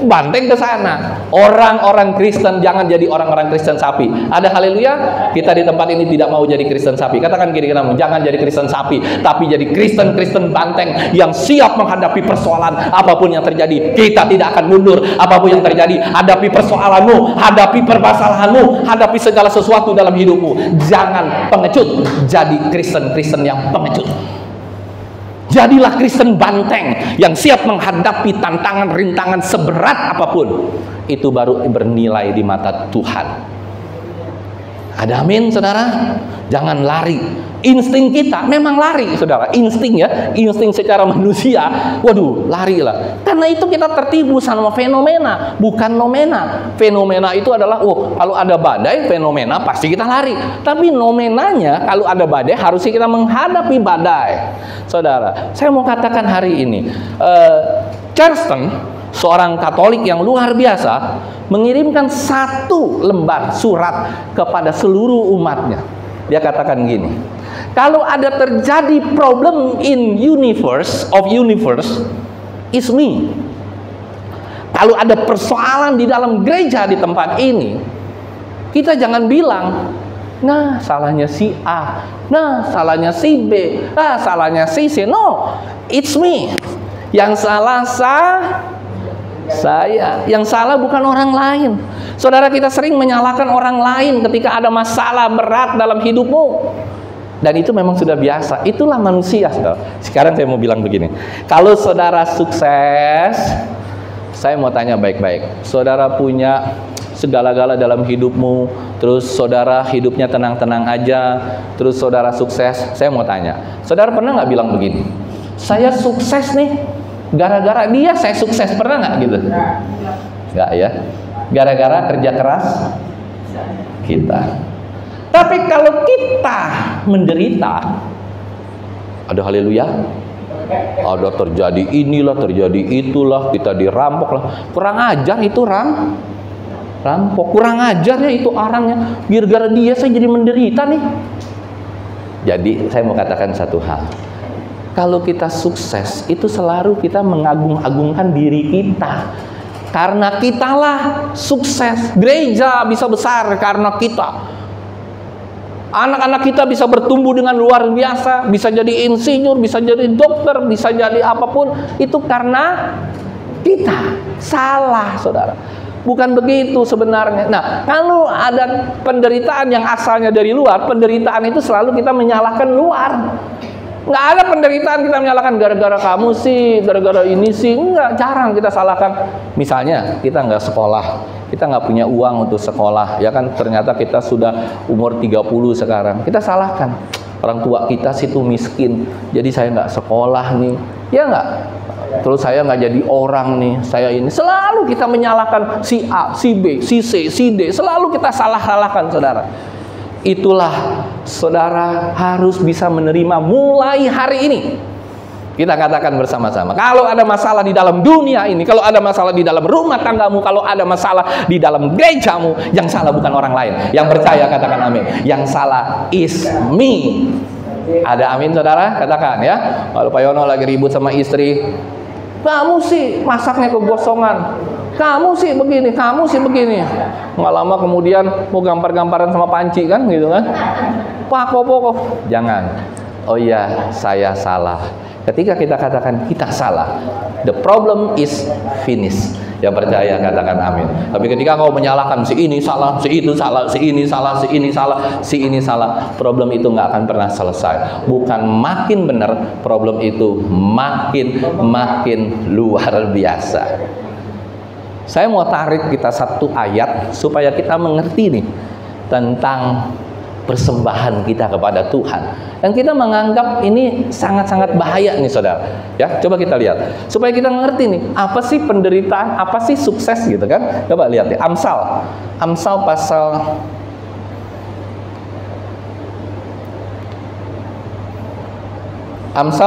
Banteng ke sana. Orang-orang Kristen jangan jadi orang-orang Kristen sapi. Ada haleluya. Kita di tempat ini tidak mau jadi Kristen sapi. Katakan kiri kanan, jangan jadi Kristen sapi, tapi jadi Kristen banteng yang siap menghadapi persoalan apapun yang terjadi. Kita tidak akan mundur apapun yang terjadi. Hadapi persoalanmu, hadapi permasalahanmu, hadapi segala sesuatu dalam hidupmu. Jangan pengecut, jadi Kristen yang pengecut. Jadilah Kristen banteng yang siap menghadapi tantangan, rintangan seberat apapun. Itu baru bernilai di mata Tuhan. Ada amin, saudara? Jangan lari. Insting kita memang lari, saudara. Insting ya, insting secara manusia. Waduh, larilah. Karena itu kita tertipu sama fenomena, bukan nomena. Fenomena itu adalah, kalau ada badai, fenomena pasti kita lari. Tapi nomenanya, kalau ada badai, harusnya kita menghadapi badai. Saudara, saya mau katakan hari ini, Charleston, seorang Katolik yang luar biasa, mengirimkan 1 lembar surat kepada seluruh umatnya. Dia katakan gini, kalau ada terjadi problem in universe, is me. Kalau ada persoalan di dalam gereja di tempat ini, kita jangan bilang, nah salahnya si A, nah salahnya si B, nah salahnya si C. No, it's me. Yang salah saya. Yang salah bukan orang lain. Saudara, kita sering menyalahkan orang lain ketika ada masalah berat dalam hidupmu. Dan itu memang sudah biasa. Itulah manusia, saudara. Sekarang saya mau bilang begini. Kalau saudara sukses, saya mau tanya baik-baik. Saudara punya segala-gala dalam hidupmu, terus saudara hidupnya tenang-tenang aja, terus saudara sukses. Saya mau tanya, saudara pernah nggak bilang begini? Saya sukses nih, gara-gara dia saya sukses. Pernah nggak gitu? Nggak ya? Gara-gara kerja keras kita. Tapi kalau kita menderita, ada haleluya, ada terjadi inilah, terjadi itulah, kita dirampok lah. Kurang ajar itu rampok, kurang ajarnya itu orangnya. Gara-gara dia saya jadi menderita nih. Jadi saya mau katakan satu hal. Kalau kita sukses, itu selalu kita mengagung-agungkan diri kita. Karena kitalah sukses. Gereja bisa besar karena kita. Anak-anak kita bisa bertumbuh dengan luar biasa. Bisa jadi insinyur, bisa jadi dokter, bisa jadi apapun. Itu karena kita. Salah, saudara. Bukan begitu sebenarnya. Nah, kalau ada penderitaan yang asalnya dari luar, penderitaan itu selalu kita menyalahkan luar. Nggak ada penderitaan kita menyalahkan gara-gara kamu sih, gara-gara ini sih. Enggak, jarang kita salahkan. Misalnya kita nggak sekolah, kita nggak punya uang untuk sekolah, ya kan, ternyata kita sudah umur 30 sekarang. Kita salahkan orang tua kita situ miskin, jadi saya nggak sekolah nih, ya nggak. Terus saya nggak jadi orang nih, saya ini. Selalu kita menyalahkan si A, si B, si C, si D. Selalu kita salah-salahkan, saudara. Itulah saudara harus bisa menerima mulai hari ini. Kita katakan bersama-sama, kalau ada masalah di dalam dunia ini, kalau ada masalah di dalam rumah tanggamu, kalau ada masalah di dalam gerejamu, yang salah bukan orang lain. Yang percaya katakan amin. Yang salah is me. Ada amin, saudara? Katakan ya. Kalau Pak Yono lagi ribut sama istri, kamu sih masaknya kegosongan, kamu sih begini, kamu sih begini. Nggak lama kemudian mau gampar-gamparan sama panci kan, gitu kan? Pak Kopo, jangan. Oh iya, saya salah. Ketika kita katakan kita salah, the problem is finished. Yang percaya katakan amin. Tapi ketika kau menyalahkan si ini salah, si itu salah, si ini salah, si ini salah, si ini salah, problem itu nggak akan pernah selesai. Bukan makin benar, problem itu makin luar biasa. Saya mau tarik kita satu ayat supaya kita mengerti nih tentang persembahan kita kepada Tuhan. Dan kita menganggap ini sangat-sangat bahaya nih, saudara. Ya, coba kita lihat supaya kita mengerti nih apa sih penderitaan, apa sih sukses gitu kan. Coba lihat ya, Amsal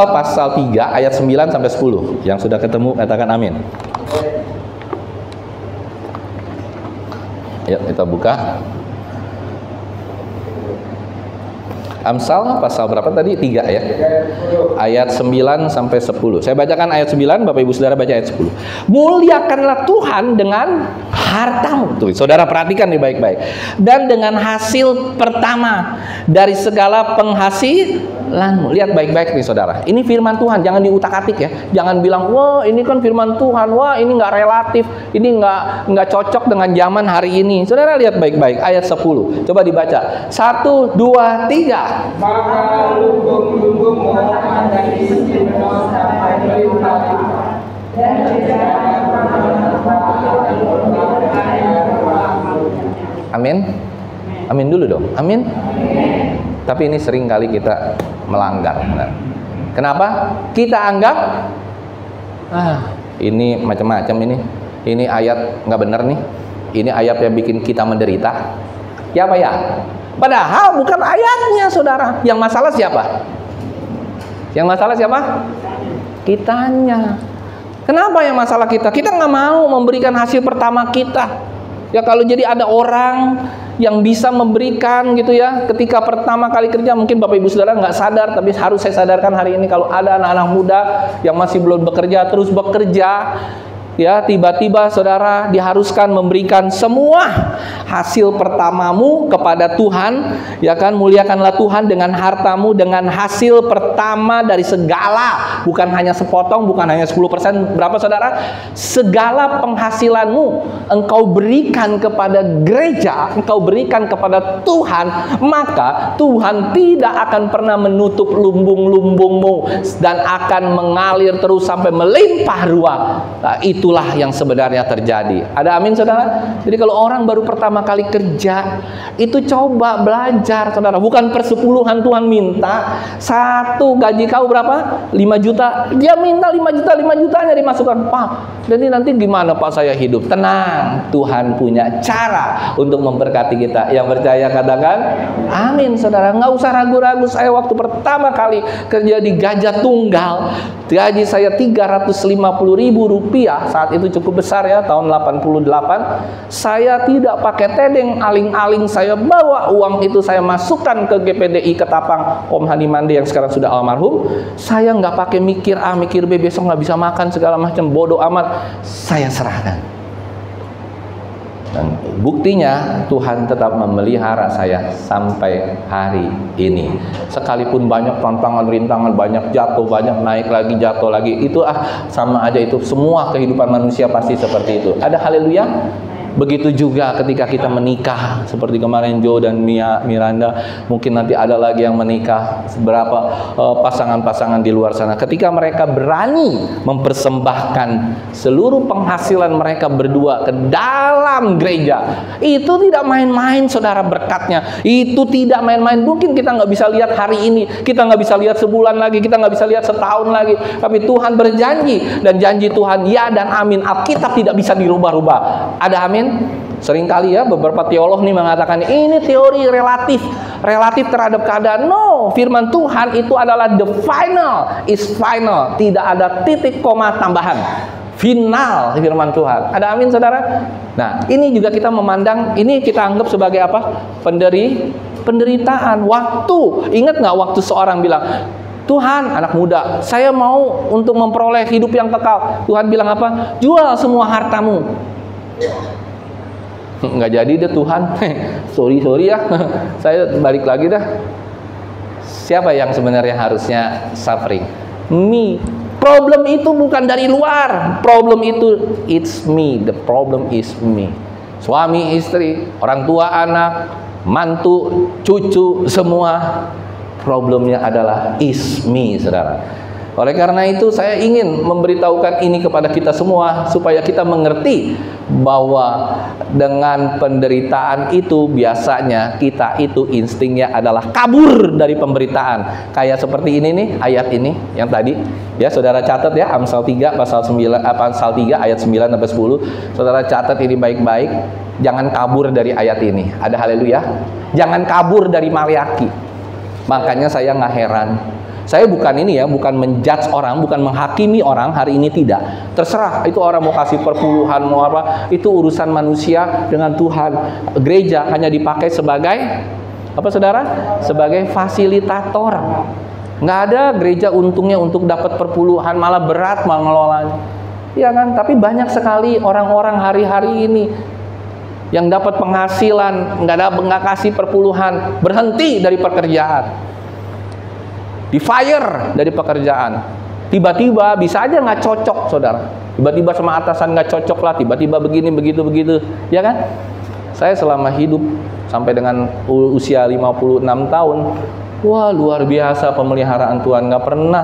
pasal 3 ayat 9 sampai 10. Yang sudah ketemu katakan amin. Ayo kita buka. Amsal pasal berapa tadi? 3 ya. Ayat 9 sampai 10. Saya bacakan ayat 9, Bapak Ibu Saudara baca ayat 10. Muliakanlah Tuhan dengan hartamu. Tuh, saudara perhatikan nih baik-baik. Dan dengan hasil pertama dari segala penghasilanmu. Lihat baik-baik nih, saudara. Ini firman Tuhan, jangan diutak-atik ya. Jangan bilang, wah ini kan firman Tuhan, wah ini nggak relatif, ini nggak cocok dengan zaman hari ini. Saudara lihat baik-baik ayat 10. Coba dibaca. 1, 2, 3. Maka lumbung-lumbungmu akan dari sisi menos sampai berlimpah dan amin. Amin dulu dong. Amin. Tapi ini sering kali kita melanggar. Kenapa? Kita anggap ini macam-macam ini ayat nggak benar nih. Ini ayat yang bikin kita menderita. Ya apa ya? Padahal bukan ayatnya, saudara. Yang masalah siapa? Yang masalah siapa? Kitanya. Kenapa yang masalah kita? Kita nggak mau memberikan hasil pertama kita. Ya kalau jadi ada orang yang bisa memberikan gitu ya, ketika pertama kali kerja, mungkin Bapak Ibu Saudara nggak sadar, tapi harus saya sadarkan hari ini, kalau ada anak-anak muda yang masih belum bekerja, terus bekerja, ya tiba-tiba saudara diharuskan memberikan semua hasil pertamamu kepada Tuhan, ya kan, muliakanlah Tuhan dengan hartamu, dengan hasil pertama dari segala, bukan hanya sepotong, bukan hanya 10%, berapa saudara? Segala penghasilanmu engkau berikan kepada gereja, engkau berikan kepada Tuhan, maka Tuhan tidak akan pernah menutup lumbung-lumbungmu dan akan mengalir terus sampai melimpah ruah. Nah, itulah yang sebenarnya terjadi. Ada amin saudara? Jadi kalau orang baru pertama kali kerja, itu coba belajar saudara. Bukan persepuluhan Tuhan minta, satu gaji kau berapa? 5 juta. Dia minta 5 juta, 5 jutanya dimasukkan. Pak, jadi nanti gimana Pak saya hidup? Tenang, Tuhan punya cara untuk memberkati kita. Yang percaya katakan amin saudara. Nggak usah ragu-ragu. Saya waktu pertama kali kerja di Gajah Tunggal, gaji saya Rp350.000. Saat itu cukup besar ya, tahun 88. Saya tidak pakai tedeng, aling-aling saya bawa uang itu, saya masukkan ke GPDI Ketapang Om Hadi Mande yang sekarang sudah almarhum. Saya nggak pakai mikir A, mikir B, besok nggak bisa makan segala macam, bodoh amat. Saya serahkan. Dan buktinya Tuhan tetap memelihara saya sampai hari ini. Sekalipun banyak tantangan, rintangan, banyak jatuh, banyak naik lagi, jatuh lagi, itu sama aja, itu semua kehidupan manusia pasti seperti itu. Ada haleluya. Begitu juga ketika kita menikah, seperti kemarin Joe dan Miranda, mungkin nanti ada lagi yang menikah, beberapa pasangan-pasangan di luar sana. Ketika mereka berani mempersembahkan seluruh penghasilan mereka berdua ke dalam gereja, itu tidak main-main saudara berkatnya. Itu tidak main-main. Mungkin kita nggak bisa lihat hari ini, kita nggak bisa lihat sebulan lagi, kita nggak bisa lihat setahun lagi, tapi Tuhan berjanji, dan janji Tuhan ya dan amin. Alkitab tidak bisa dirubah-rubah. Ada amin? Seringkali ya beberapa teolog nih mengatakan ini teori relatif terhadap keadaan. No, firman Tuhan itu adalah the final is final. Tidak ada titik koma tambahan. Final firman Tuhan. Ada amin saudara? Nah, ini juga kita memandang, ini kita anggap sebagai apa? Penderitaan. Waktu. Ingat nggak waktu seorang bilang, Tuhan, anak muda, saya mau untuk memperoleh hidup yang kekal. Tuhan bilang apa? Jual semua hartamu. Nggak jadi deh Tuhan. sorry ya. Saya balik lagi dah. Siapa yang sebenarnya harusnya suffering? Me. Problem itu bukan dari luar. Problem itu it's me. The problem is me. Suami, istri, orang tua, anak, mantu, cucu, semua problemnya adalah is me, saudara. Oleh karena itu saya ingin memberitahukan ini kepada kita semua, supaya kita mengerti bahwa dengan penderitaan itu biasanya kita itu instingnya adalah kabur dari pemberitaan. Kayak seperti ini nih, ayat ini yang tadi ya, saudara catat ya, Amsal 3 pasal 9, Amsal 3 ayat 9 sampai 10. Saudara catat ini baik-baik. Jangan kabur dari ayat ini. Ada haleluya. Jangan kabur dari Maliaki. Makanya saya nggak heran. Saya bukan ini ya, bukan menjudge orang, bukan menghakimi orang hari ini, tidak. Terserah, itu orang mau kasih perpuluhan, mau apa, itu urusan manusia dengan Tuhan. Gereja hanya dipakai sebagai apa saudara? Sebagai fasilitator. Nggak ada gereja untungnya untuk dapat perpuluhan, malah berat mengelolanya. Iya kan? Tapi banyak sekali orang-orang hari-hari ini yang dapat penghasilan, nggak kasih perpuluhan, berhenti dari pekerjaan. Di fire dari pekerjaan, tiba-tiba bisa aja nggak cocok saudara, tiba-tiba sama atasan nggak cocok lah, tiba-tiba begini begitu ya kan. Saya selama hidup sampai dengan usia 56 tahun, wah luar biasa pemeliharaan Tuhan.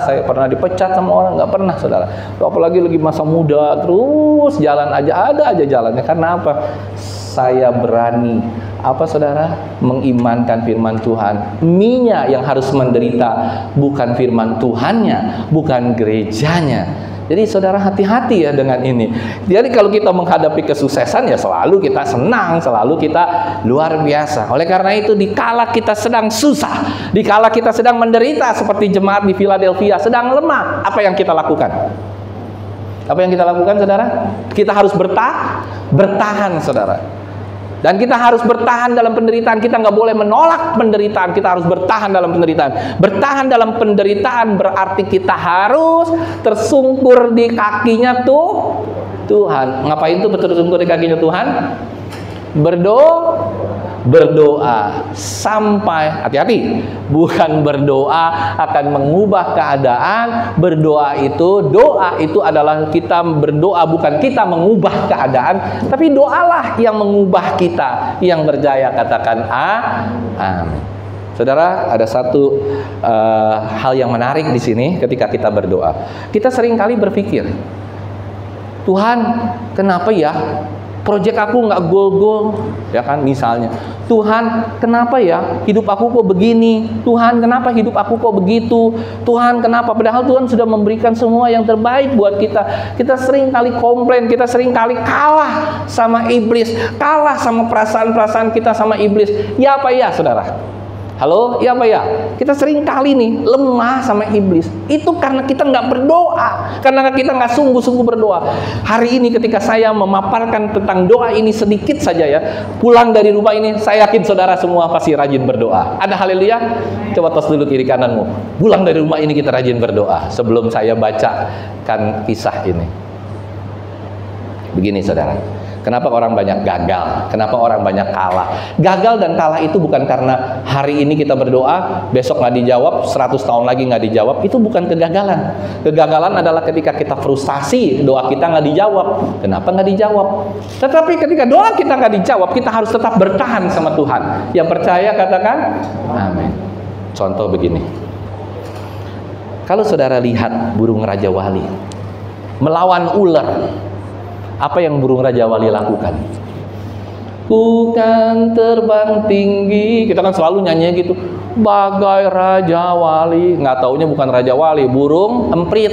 Saya pernah dipecat sama orang, nggak pernah saudara. Apalagi lagi masa muda, terus jalan aja, ada aja jalannya. Karena apa? saya berani apa saudara? Mengimankan firman Tuhan. Me-nya yang harus menderita, bukan firman Tuhannya, bukan gerejanya. Jadi saudara hati-hati ya dengan ini. Jadi kalau kita menghadapi kesuksesan ya selalu kita senang, selalu kita luar biasa. Oleh karena itu dikala kita sedang susah, dikala kita sedang menderita seperti jemaat di Philadelphia sedang lemah, apa yang kita lakukan? Apa yang kita lakukan saudara? Kita harus bertahan saudara. Dan kita harus bertahan dalam penderitaan. Kita nggak boleh menolak penderitaan. Kita harus bertahan dalam penderitaan. Bertahan dalam penderitaan berarti kita harus tersungkur di kakinya Tuhan. Ngapain tuh tersungkur di kakinya Tuhan? Berdoa sampai, hati-hati, bukan berdoa akan mengubah keadaan. Doa itu adalah kita berdoa, bukan kita mengubah keadaan, tapi doalah yang mengubah kita. Yang berjaya katakan amin. Saudara, ada satu hal yang menarik di sini ketika kita berdoa. Kita seringkali berpikir, Tuhan, kenapa ya proyek aku nggak goal-goal, ya kan, misalnya. Tuhan, kenapa ya hidup aku kok begini? Tuhan, kenapa hidup aku kok begitu? Tuhan, kenapa? Padahal Tuhan sudah memberikan semua yang terbaik buat kita. Kita sering kali komplain, kita sering kali kalah sama iblis, kalah sama perasaan-perasaan kita sama iblis. Ya apa ya, saudara? Halo, ya apa ya? Kita sering kali nih lemah sama iblis. Itu karena kita nggak berdoa, karena kita nggak sungguh-sungguh berdoa. Hari ini ketika saya memaparkan tentang doa ini sedikit saja ya, pulang dari rumah ini, saya yakin saudara semua pasti rajin berdoa. Ada haleluya? Coba tos dulu kiri kananmu. Pulang dari rumah ini kita rajin berdoa. Sebelum saya bacakan kisah ini, begini saudara. Kenapa orang banyak gagal? Kenapa orang banyak kalah? Gagal dan kalah itu bukan karena hari ini kita berdoa, besok nggak dijawab, 100 tahun lagi nggak dijawab. Itu bukan kegagalan. Kegagalan adalah ketika kita frustasi, doa kita nggak dijawab. Kenapa nggak dijawab? Tetapi ketika doa kita nggak dijawab, kita harus tetap bertahan sama Tuhan. Yang percaya katakan, amin. Contoh begini. Kalau saudara lihat burung Raja Wali melawan ular, apa yang burung Raja Wali lakukan? Bukan terbang tinggi. Kita kan selalu nyanyi gitu, bagai Raja Wali. Nggak taunya bukan Raja Wali, burung emprit.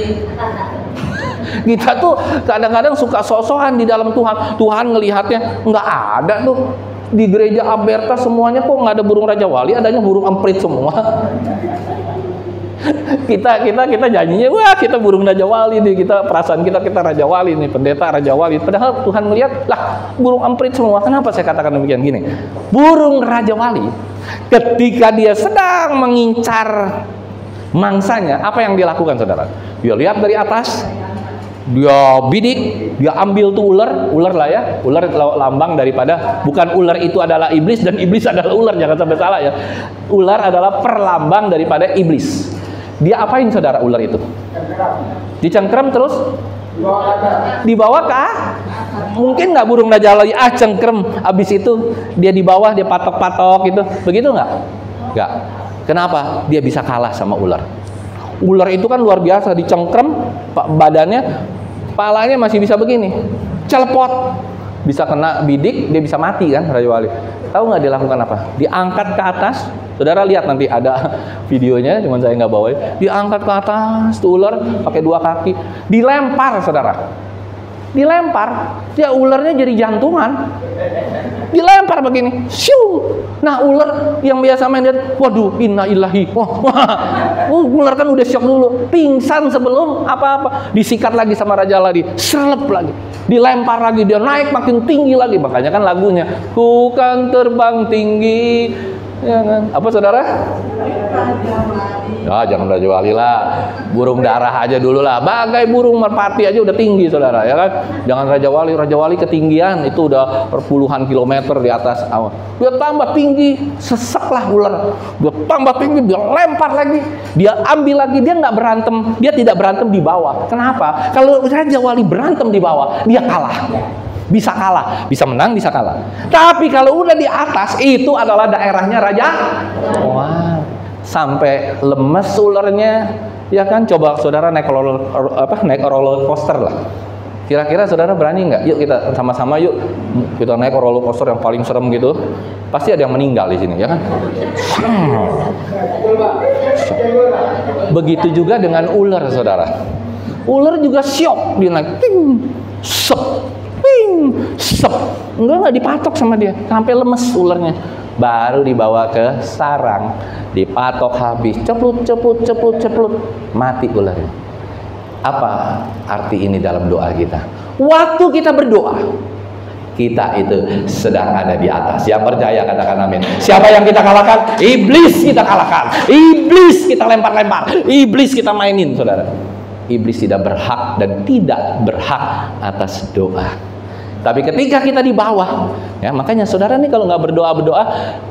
Kita tuh kadang-kadang suka sosokan di dalam Tuhan. Tuhan ngelihatnya nggak ada tuh di gereja Alberta semuanya kok nggak ada burung Raja Wali, adanya burung emprit semua. kita nyanyinya, wah kita burung Raja Wali nih, kita perasaan kita Raja Wali nih, pendeta Raja Wali. Padahal Tuhan melihat, lah burung emprit semua. Kenapa saya katakan demikian? Gini, burung Raja Wali ketika dia sedang mengincar mangsanya, apa yang dia lakukan saudara? Dia lihat dari atas, dia bidik, dia ambil tuh ular lah ya, ular lambang daripada, bukan ular itu adalah iblis dan iblis adalah ular, jangan sampai salah ya. Ular adalah perlambang daripada iblis. Dia apain saudara ular itu? Dicengkram terus dibawa ke mungkin nggak burung Raja Wali cengkram, abis itu dia di bawah, dia patok-patok gitu, begitu nggak? Nggak. Kenapa? Dia bisa kalah sama ular. Ular itu kan luar biasa, dicengkram badannya, palanya masih bisa begini, celepot, bisa kena bidik, dia bisa mati kan Raja Wali. Tahu nggak dia lakukan apa? Diangkat ke atas. Saudara lihat nanti ada videonya, cuman saya nggak bawa. Diangkat ke atas tuh ular pakai 2 kaki, dilempar saudara. Dilempar, ya ularnya jadi jantungan. Dilempar begini, shoo. Nah ular yang biasa main dia, waduh, innalillahi. Ular kan udah syok dulu, pingsan sebelum apa-apa. Disikat lagi sama Raja Wali, serlep lagi. Dilempar lagi, dia naik makin tinggi lagi. Makanya kan lagunya, bukan terbang tinggi. Ya kan? Apa saudara? Ya, jangan Raja Wali lah, burung darah aja dulu lah. Bagai burung merpati aja udah tinggi saudara, ya kan? Jangan Raja Wali ketinggian itu udah puluhan kilometer di atas awan. Dia tambah tinggi, seseklah ular. Dia tambah tinggi, dia lempar lagi, dia ambil lagi, dia nggak berantem, dia tidak berantem di bawah. Kenapa? Kalau Raja Wali berantem di bawah, dia kalah. Bisa kalah, bisa menang, bisa kalah. Tapi kalau udah di atas, itu adalah daerahnya Raja. Wah, sampai lemes ularnya, ya kan? Coba saudara naik roller coaster lah. Kira-kira saudara berani nggak? Yuk kita sama-sama yuk kita naik roller coaster yang paling serem gitu. Pasti ada yang meninggal di sini, ya kan? Begitu juga dengan ular, saudara. Ular juga syok, dia naik, ping, sep, ping, sep. Enggak dipatok sama dia, sampai lemes ularnya. Baru dibawa ke sarang, dipatok habis, ceplut, mati ularnya. Apa arti ini dalam doa kita? Waktu kita berdoa, kita itu sedang ada di atas. Yang percaya katakan amin. Siapa yang kita kalahkan? Iblis kita kalahkan. Iblis kita lempar-lempar. Iblis kita mainin, saudara. Iblis tidak berhak dan tidak berhak atas doa. Tapi ketika kita di bawah, ya makanya saudara nih kalau nggak berdoa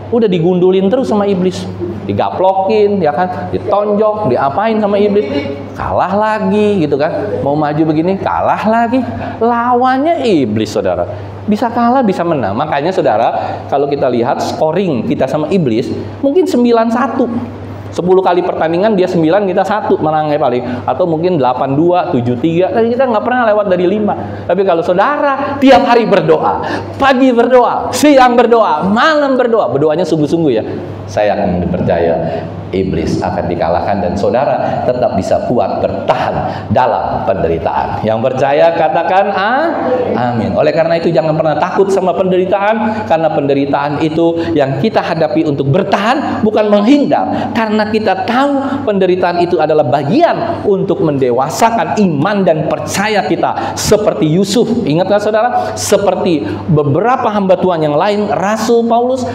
udah digundulin terus sama iblis, digaplokin, ya kan, ditonjok, diapain sama iblis, kalah lagi gitu kan, mau maju begini kalah lagi, lawannya iblis, saudara. Bisa kalah bisa menang. Makanya saudara kalau kita lihat scoring kita sama iblis mungkin 9-1. 10 kali pertandingan dia 9, kita 1 menangnya paling, atau mungkin 8-2, 7-3. Tapi kita nggak pernah lewat dari 5. Tapi kalau saudara tiap hari berdoa, pagi berdoa, siang berdoa, malam berdoa, berdoanya sungguh-sungguh ya, saya akan percaya iblis akan dikalahkan dan saudara tetap bisa kuat bertahan dalam penderitaan. Yang percaya katakan amin. Oleh karena itu jangan pernah takut sama penderitaan, karena penderitaan itu yang kita hadapi untuk bertahan, bukan menghindar. Karena kita tahu penderitaan itu adalah bagian untuk mendewasakan iman dan percaya kita. Seperti Yusuf, ingat kan saudara? Seperti beberapa hamba Tuhan yang lain, Rasul Paulus,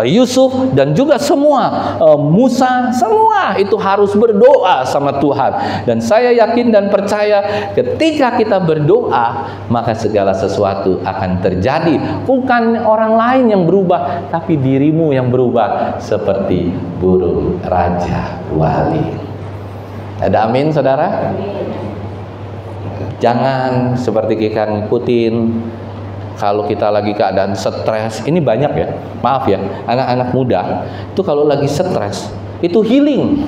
Yusuf, dan juga semua Musa, semua itu harus berdoa sama Tuhan. Dan saya yakin dan percaya ketika kita berdoa, maka segala sesuatu akan terjadi. Bukan orang lain yang berubah, tapi dirimu yang berubah seperti burung raja wali. Ada amin, saudara? Jangan seperti kita ngikutin kalau kita lagi keadaan stres. Ini banyak ya, maaf ya, anak-anak muda itu kalau lagi stres itu healing,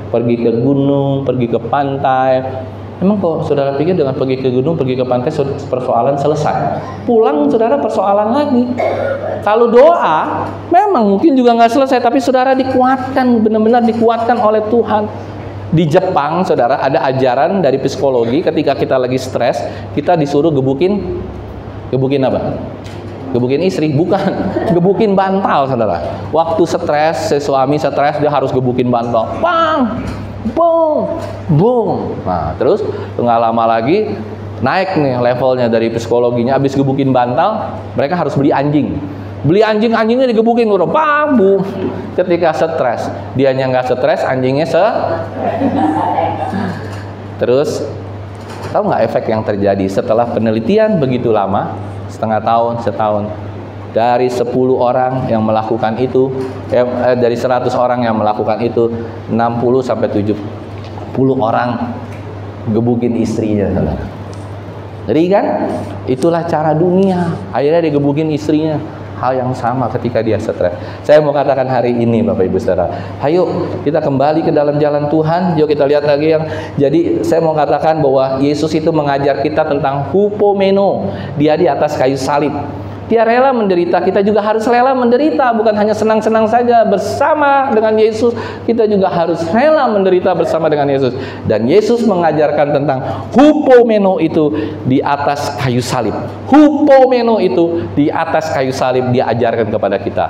pergi ke gunung, pergi ke pantai. Emang kok saudara pikir dengan pergi ke gunung, pergi ke pantai persoalan selesai? Pulang saudara persoalan lagi. Kalau doa memang mungkin juga nggak selesai, tapi saudara dikuatkan, benar-benar dikuatkan oleh Tuhan. Di Jepang saudara ada ajaran dari psikologi, ketika kita lagi stres kita disuruh gebukin apa? Gebukin istri, bukan, gebukin bantal, saudara. Waktu stres, suami stres, dia harus gebukin bantal, bang, bung, bung. Nah, terus nggak lama lagi naik nih levelnya dari psikologinya. Habis gebukin bantal, mereka harus beli anjing. Beli anjing, anjingnya digebukin, udah bang, bung. Ketika stres, dianya nggak stres, anjingnya Terus, tahu nggak efek yang terjadi setelah penelitian begitu lama? Setengah tahun, setahun, dari 10 orang yang melakukan itu, dari 100 orang yang melakukan itu, 60-70 orang gebukin istrinya, saudara. Jadi kan, itulah cara dunia. Akhirnya dia gebukin istrinya. Hal yang sama ketika dia stres. Saya mau katakan hari ini Bapak Ibu Saudara, ayo kita kembali ke dalam jalan Tuhan. Yuk kita lihat lagi yang, jadi saya mau katakan bahwa Yesus itu mengajar kita tentang hupomeno. Dia di atas kayu salib. Dia rela menderita, kita juga harus rela menderita. Bukan hanya senang-senang saja bersama dengan Yesus, kita juga harus rela menderita bersama dengan Yesus. Dan Yesus mengajarkan tentang hupomeno itu di atas kayu salib. Hupomeno itu di atas kayu salib dia ajarkan kepada kita.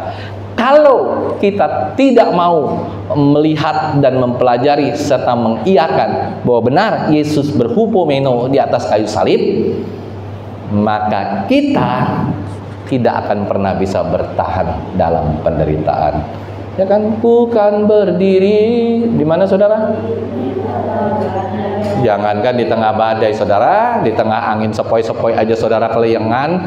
Kalau kita tidak mau melihat dan mempelajari serta mengiyakan bahwa benar Yesus berhupomeno di atas kayu salib, maka kita tidak akan pernah bisa bertahan dalam penderitaan. Ya kan? Bukan berdiri di mana saudara? Jangankan di tengah badai saudara, di tengah angin sepoi-sepoi aja saudara kelayangan,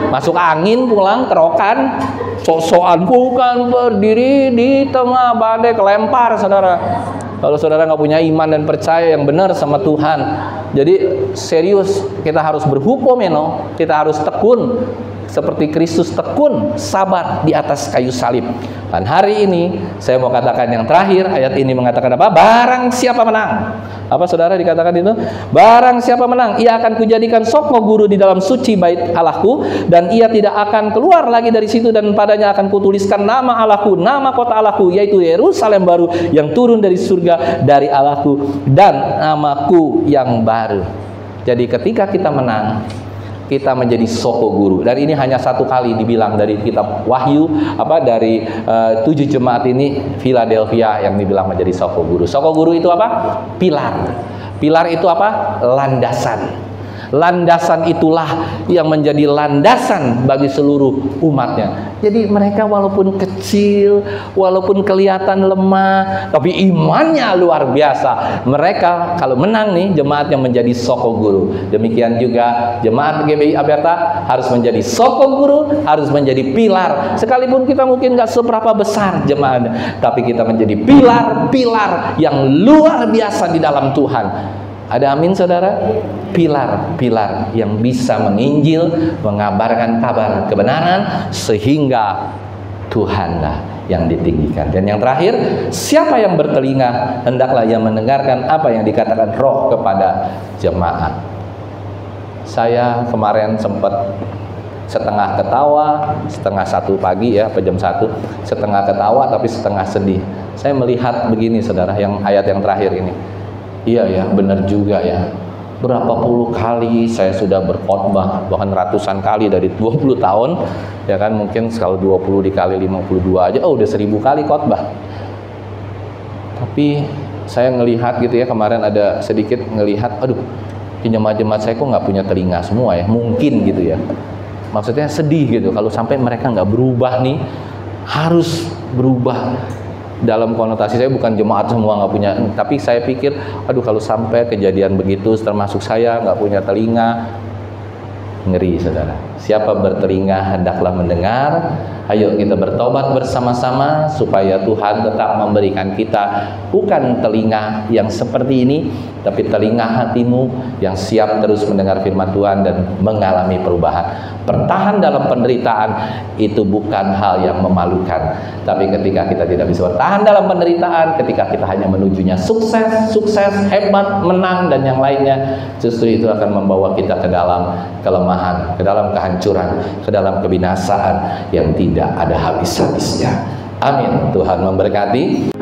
masuk angin pulang kerokan, sok-sokan bukan berdiri di tengah badai, kelempar saudara. Kalau saudara nggak punya iman dan percaya yang benar sama Tuhan, jadi serius kita harus berhupomeno, kita harus tekun. seperti Kristus tekun sabar di atas kayu salib. Dan hari ini saya mau katakan yang terakhir, ayat ini mengatakan apa? Barang siapa menang. Apa saudara dikatakan itu? Barang siapa menang, ia akan kujadikan soko guru di dalam suci bait Allahku, dan ia tidak akan keluar lagi dari situ, dan padanya akan kutuliskan nama Allahku, nama kota Allahku, yaitu Yerusalem baru yang turun dari surga dari Allahku, dan namaku yang baru. Jadi ketika kita menang, kita menjadi soko guru. Dan ini hanya satu kali dibilang dari kitab Wahyu, dari 7 jemaat ini, Philadelphia yang dibilang menjadi soko guru. Soko guru itu apa? Pilar. Pilar itu apa? Landasan. Landasan itulah yang menjadi landasan bagi seluruh umatnya. Jadi mereka walaupun kecil, walaupun kelihatan lemah, tapi imannya luar biasa. Mereka kalau menang nih, jemaat yang menjadi soko guru. Demikian juga jemaat GBI Aberta harus menjadi soko guru, harus menjadi pilar. Sekalipun kita mungkin nggak seberapa besar jemaatnya, tapi kita menjadi pilar-pilar yang luar biasa di dalam Tuhan. Ada amin saudara? Pilar-pilar yang bisa menginjil, mengabarkan kabar kebenaran, sehingga Tuhanlah yang ditinggikan. Dan yang terakhir, siapa yang bertelinga, hendaklah ia mendengarkan apa yang dikatakan Roh kepada jemaat. Saya kemarin sempat setengah ketawa, setengah 1 pagi ya, jam 1, setengah ketawa tapi setengah sedih. Saya melihat begini saudara, yang ayat yang terakhir ini. Iya ya, benar juga ya. Berapa puluh kali saya sudah berkhotbah, bahkan ratusan kali dari 20 tahun, ya kan, mungkin kalau 20 dikali 52 aja, udah 1000 kali khotbah. Tapi saya ngelihat gitu ya, kemarin ada sedikit ngelihat, jemaat-jemaat saya kok nggak punya telinga semua ya, mungkin gitu ya. Maksudnya sedih gitu, kalau sampai mereka nggak berubah nih, harus berubah. Dalam konotasi saya bukan jemaat semua nggak punya, tapi saya pikir, kalau sampai kejadian begitu, termasuk saya nggak punya telinga, ngeri saudara. Siapa bertelinga hendaklah mendengar. Ayo kita bertobat bersama-sama supaya Tuhan tetap memberikan kita bukan telinga yang seperti ini, tapi telinga hatimu yang siap terus mendengar firman Tuhan dan mengalami perubahan. Bertahan dalam penderitaan itu bukan hal yang memalukan, tapi ketika kita tidak bisa bertahan dalam penderitaan, ketika kita hanya menujunya sukses, hebat, menang, dan yang lainnya, justru itu akan membawa kita ke dalam kelemahan, ke dalam kehancuran, ke dalam kebinasaan yang tidak ada habis-habisnya. Amin. Tuhan memberkati.